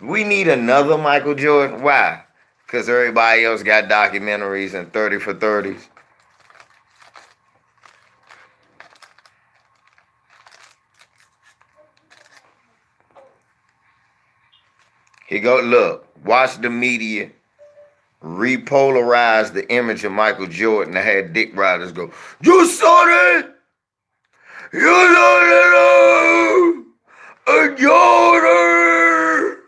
We need another Michael Jordan. Why? Because everybody else got documentaries and 30 for 30s. Here go, look, watch the media repolarize the image of Michael Jordan. I had Dick Riders go, you saw that? You saw that? A Jordan!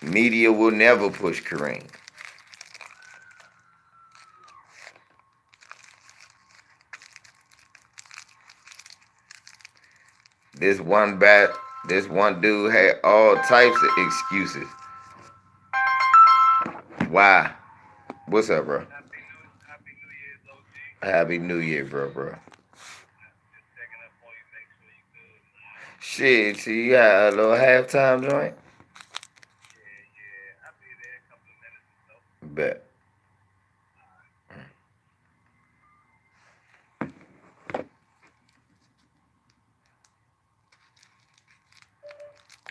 Media will never push Kareem. This one dude had all types of excuses. Why? What's up, bro? Happy New Year, bro. Shit, so you got a little halftime joint? Bet.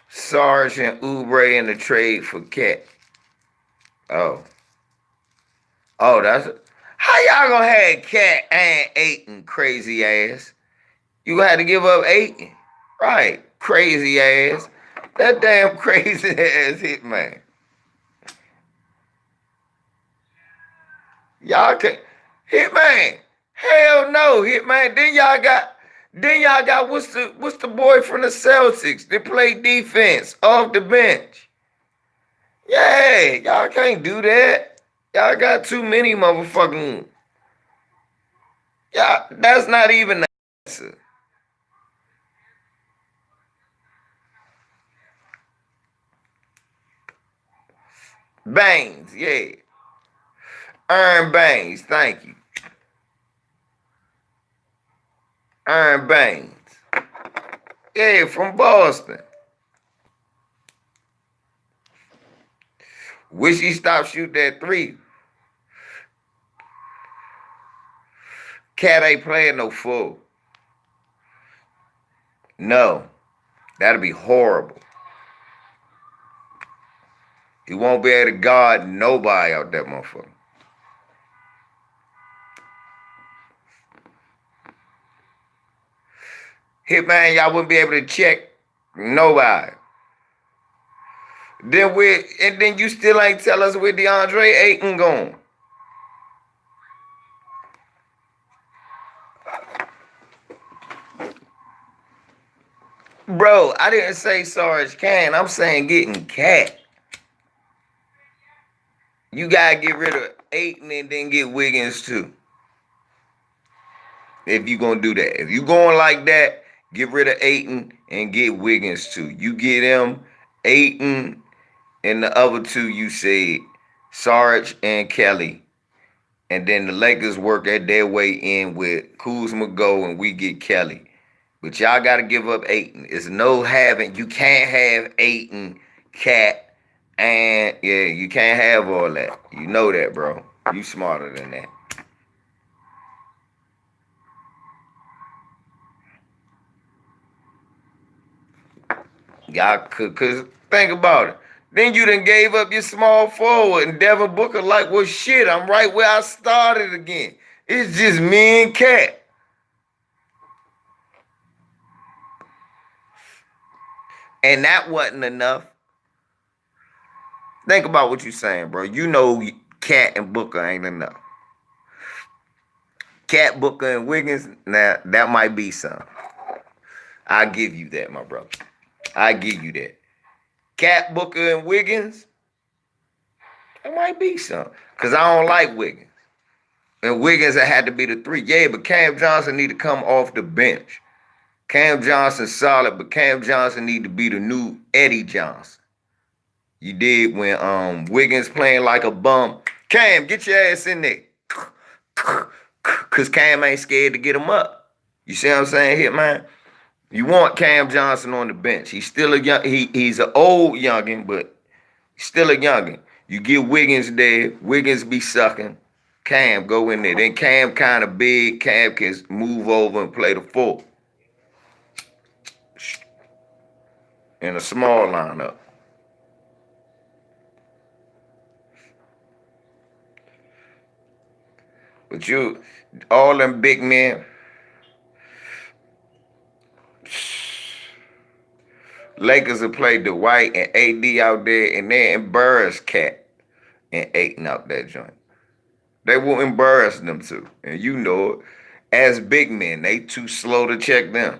Sarge and Oubre in the trade for Cat. Oh. Oh, that's how y'all gonna have Cat and Aiton crazy ass? You had to give up Aiton. Right. Crazy ass. That damn crazy ass Hitman. Y'all can't Hitman. Hell no, Hitman. Then y'all got what's the boy from the Celtics that play defense off the bench? Yeah, y'all can't do that. Y'all got too many motherfucking. Yeah, that's not even the answer. Baines, yeah. Aaron Baines, thank you. Aaron Baines. Yeah, from Boston. Wish he stopped shooting that three. Cat ain't playing no full. No. That'd be horrible. He won't be able to guard nobody out that motherfucker. Hitman, y'all wouldn't be able to check nobody. Then you still ain't tell us where DeAndre Ayton going. Bro, I didn't say Sarge Kane. I'm saying getting Cat. You gotta get rid of Ayton and then get Wiggins too. If you gonna do that. If you going like that, get rid of Ayton and get Wiggins too. You get him, Ayton, and the other two you said, Sarge and Kelly. And then the Lakers work at their way in with Kuzma go and we get Kelly. But y'all got to give up Ayton. It's no having. You can't have Ayton, Cat, and yeah, you can't have all that. You know that, bro. You smarter than that. Y'all could, cause think about it. Then you done gave up your small forward and Devin Booker like, well, shit, I'm right where I started again. It's just me and Cat. And that wasn't enough. Think about what you're saying, bro. You know Cat and Booker ain't enough. Cat, Booker, and Wiggins, now that might be some. I give you that, my brother. I give you that. Cat, Booker, and Wiggins, that might be some. Because I don't like Wiggins. And Wiggins had to be the three. Yeah, but Cam Johnson need to come off the bench. Cam Johnson solid, but Cam Johnson need to be the new Eddie Johnson. You did when Wiggins playing like a bum. Cam, get your ass in there. Because Cam ain't scared to get him up. You see what I'm saying here, man? You want Cam Johnson on the bench. He's still a young, he's an old youngin, but still a youngin. You get Wiggins there, Wiggins be sucking. Cam go in there. Then Cam kind of big. Cam can move over and play the four. In a small lineup. But all them big men, Lakers have played Dwight and AD out there, and they embarrassed Cat and Ayton out that joint. They will embarrass them too, and you know it. As big men, they too slow to check them.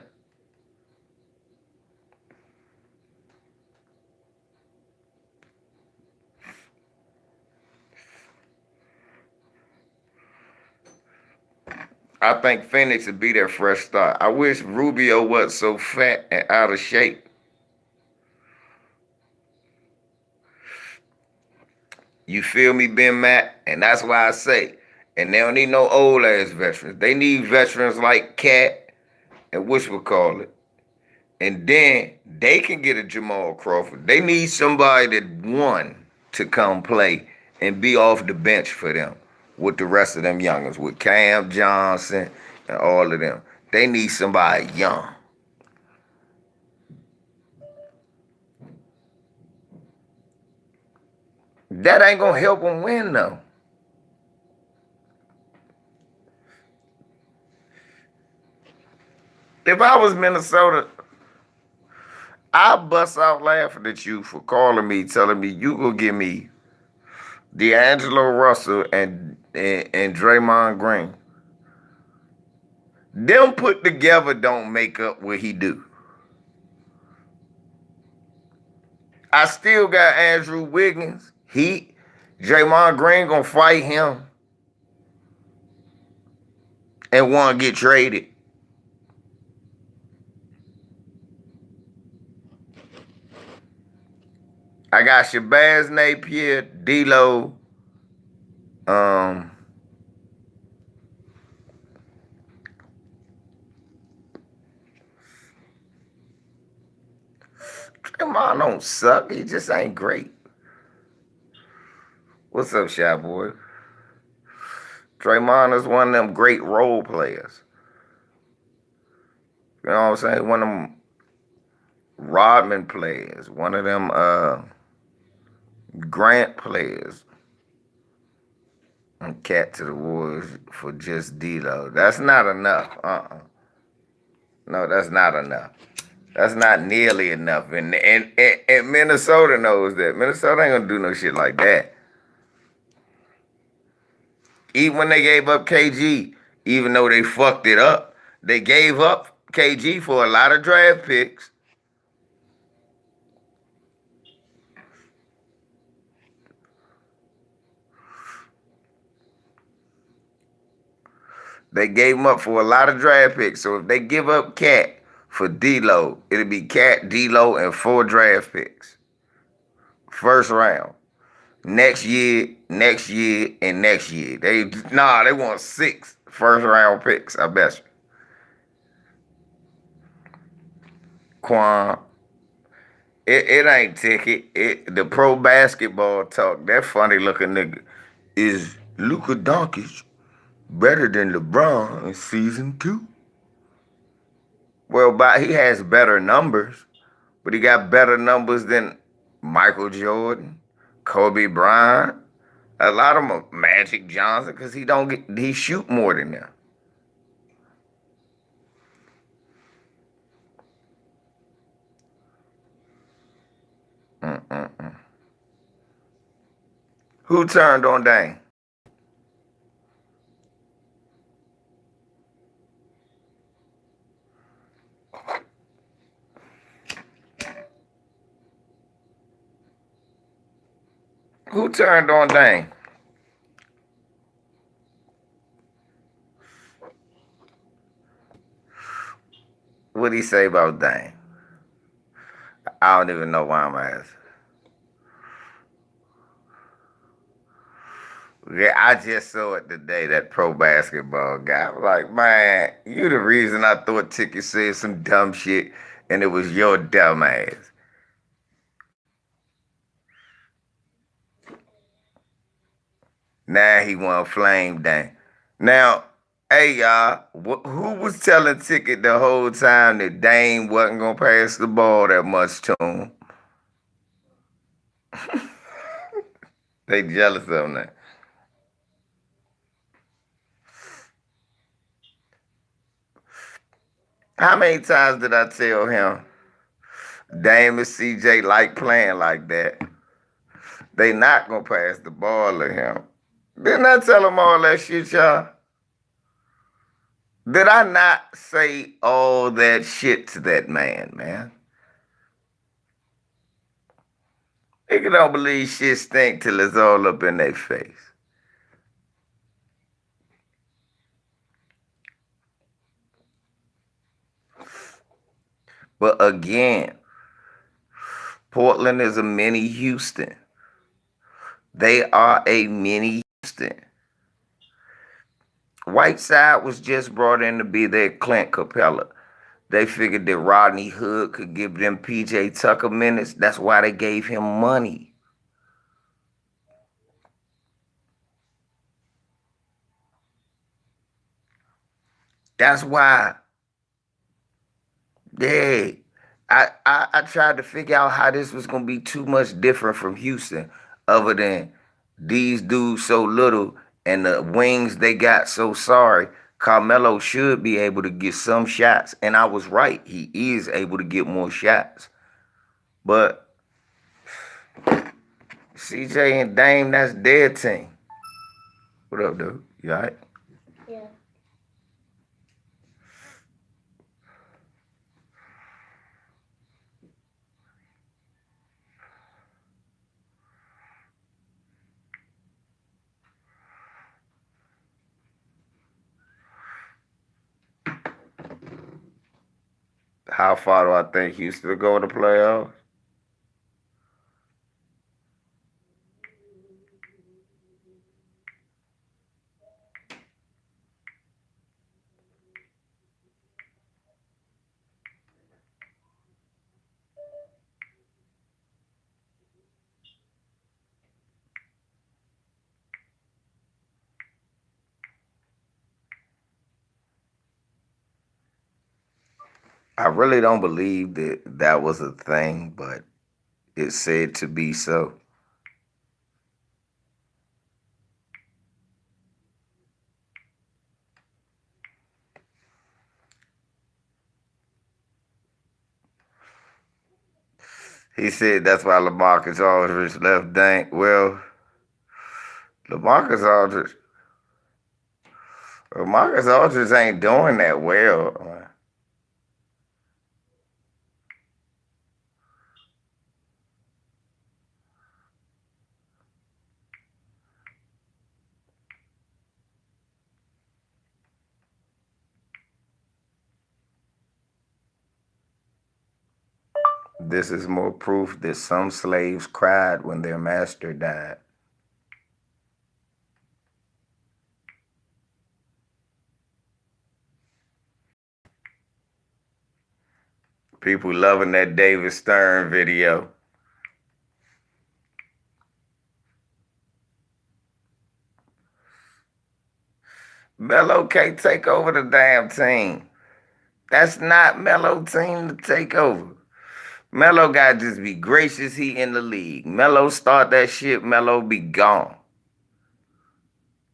I think Phoenix would be their fresh start. I wish Rubio wasn't so fat and out of shape. You feel me, Ben Matt? And that's why I say, and they don't need no old ass veterans. They need veterans like Cat and whatchamacallit. And then they can get a Jamal Crawford. They need somebody that won to come play and be off the bench for them with the rest of them youngers, with Cam Johnson and all of them. They need somebody young. That ain't gonna help them win though. If I was Minnesota, I'd bust out laughing at you for calling me, telling me you go give me D'Angelo Russell and Draymond Green. Them put together don't make up what he do. I still got Andrew Wiggins. Draymond Green gonna fight him and want to get traded. I got Shabazz Napier, D'Lo, Draymond don't suck. He just ain't great. What's up, Shy Boy? Draymond is one of them great role players. You know what I'm saying? One of them Rodman players. One of them Grant players. And cat to the Warriors for just D-Lo. That's not enough. No, that's not enough. That's not nearly enough. And Minnesota knows that. Minnesota ain't gonna do no shit like that. Even when they gave up KG, even though they fucked it up, they gave up KG for a lot of draft picks. They gave him up for a lot of draft picks. So if they give up Cat for D-Lo, it'll be Cat, D-Lo, and 4 draft picks. First round. Next year, and next year. They want 6 first round picks, I bet you. Quan. It ain't ticket. The pro basketball talk, that funny looking nigga, is Luka Doncic better than LeBron in season 2? Well, he has better numbers, but he got better numbers than Michael Jordan, Kobe Bryant, a lot of them, Magic Johnson, because he shoot more than them. Mm-mm-mm. Who turned on Dame? Who turned on Dame? What'd he say about Dame? I don't even know why I'm asking. Yeah, I just saw it today, that pro basketball guy. I'm like, man, you the reason I thought Ticket said some dumb shit, and it was your dumb ass. Now he want flame Dame. Now, hey y'all, who was telling Ticket the whole time that Dame wasn't gonna pass the ball that much to him? They jealous of him now. How many times did I tell him Dame and CJ like playing like that? They not gonna pass the ball to him. Didn't I tell him all that shit, y'all? Did I not say all that shit to that man? Nigga don't believe shit stink till it's all up in their face. But again, Portland is a mini Houston. They are a mini Houston. Whiteside was just brought in to be their Clint Capella. They figured that Rodney Hood could give them PJ Tucker minutes. That's why they gave him money. That's why. Yeah. I tried to figure out how this was gonna be too much different from Houston, other than these dudes so little and the wings they got so sorry. Carmelo should be able to get some shots, and I was right. He is able to get more shots. But CJ and Dame, that's their team. What up, dude? You all right? Yeah. How far do I think Houston will go in the playoffs? I really don't believe that that was a thing, but it's said to be so. He said that's why LaMarcus Aldridge left Dank. Well, LaMarcus Aldridge, LaMarcus Aldridge ain't doing that well. This is more proof that some slaves cried when their master died. People loving that David Stern video. Melo can't take over the damn team. That's not Melo team to take over. Melo got to just be gracious he in the league. Melo start that shit, Melo be gone.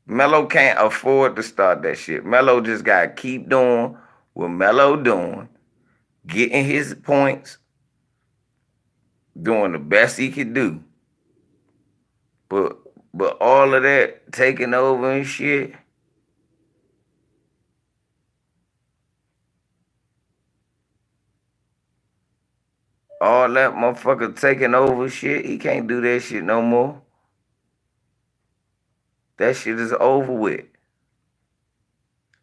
Melo can't afford to start that shit. Melo just got to keep doing what Melo doing, getting his points, doing the best he could do. But all of that taking over and shit, all that motherfucker taking over shit, he can't do that shit no more. That shit is over with.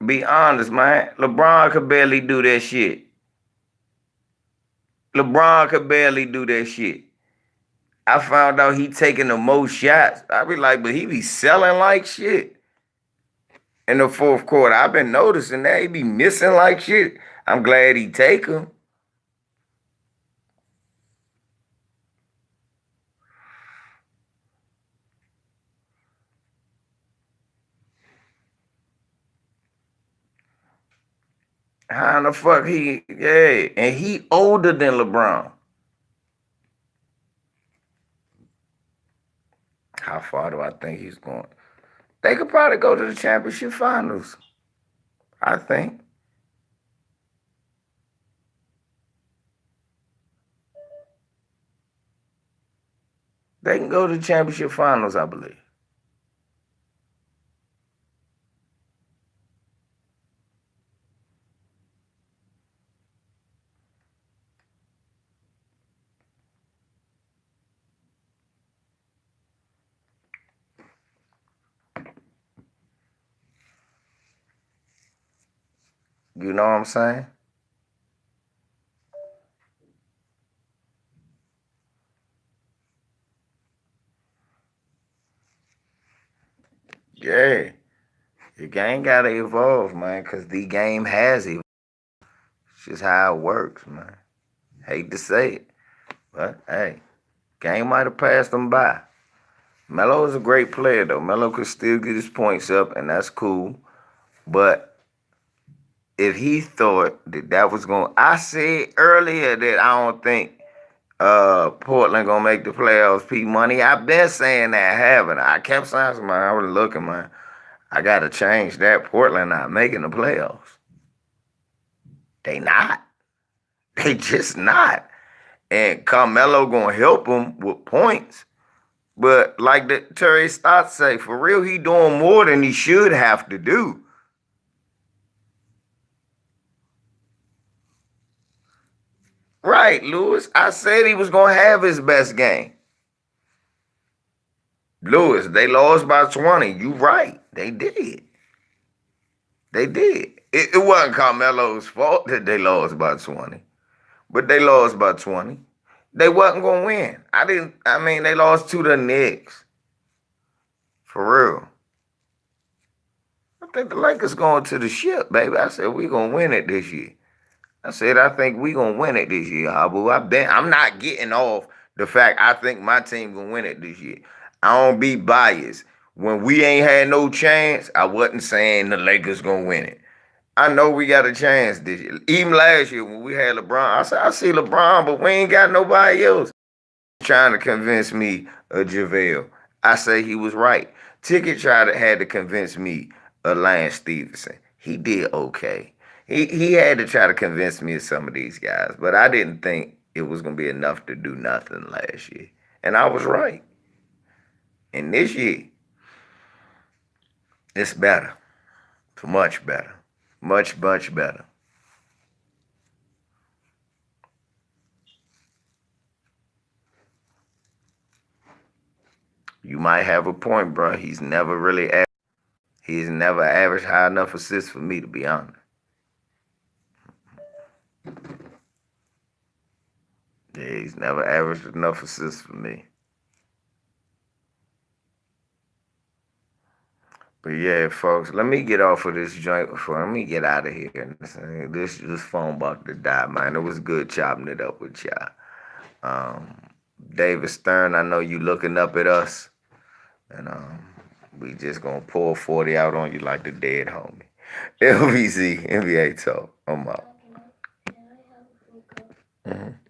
Be honest, man. LeBron could barely do that shit. LeBron could barely do that shit. I found out he taking the most shots. I be like, but he be selling like shit. In the fourth quarter, I've been noticing that he be missing like shit. I'm glad he take them. How in the fuck and he older than LeBron. How far do I think he's going? They could probably go to the championship finals, I think. They can go to the championship finals, I believe. You know what I'm saying? Yeah. The game gotta evolve, man, because the game has evolved. It's just how it works, man. Hate to say it, but hey, game might have passed them by. Melo is a great player, though. Melo could still get his points up, and that's cool. But if he thought that that was going, I said earlier that I don't think Portland gonna make the playoffs. P Money, I've been saying that, haven't I? I kept saying, man, I was looking, man. I gotta change that. Portland not making the playoffs. They not. They just not. And Carmelo gonna help them with points. But like the Terry Stotts say, for real, he doing more than he should have to do. Right, Lewis. I said he was gonna have his best game. Lewis, they lost by 20. You right. They did. They did. It wasn't Carmelo's fault that they lost by 20. But they lost by 20. They wasn't gonna win. They lost to the Knicks. For real. I think the Lakers going to the ship, baby. I said we gonna win it this year. I said I think we gonna win it this year, Abu. I'm not getting off the fact I think my team gonna win it this year. I don't be biased. When we ain't had no chance, I wasn't saying the Lakers gonna win it. I know we got a chance this year. Even last year when we had LeBron, I said, I see LeBron, but we ain't got nobody else. Trying to convince me of JaVale. I say he was right. Ticket had to convince me of Lance Stevenson. He did okay. He had to try to convince me of some of these guys, but I didn't think it was gonna be enough to do nothing last year. And I was right. And this year, it's better. It's much better. Much, much better. You might have a point, bro. He's never averaged high enough assists for me, to be honest. Yeah, he's never averaged enough assists for me. But yeah, folks, let me get off of this joint before let me get out of here. This phone about to die, man. It was good chopping it up with y'all. Um, David Stern, I know you looking up at us, and we just gonna pour 40 out on you like the dead homie. LVC, NBA Talk. I'm out. Mm-hmm.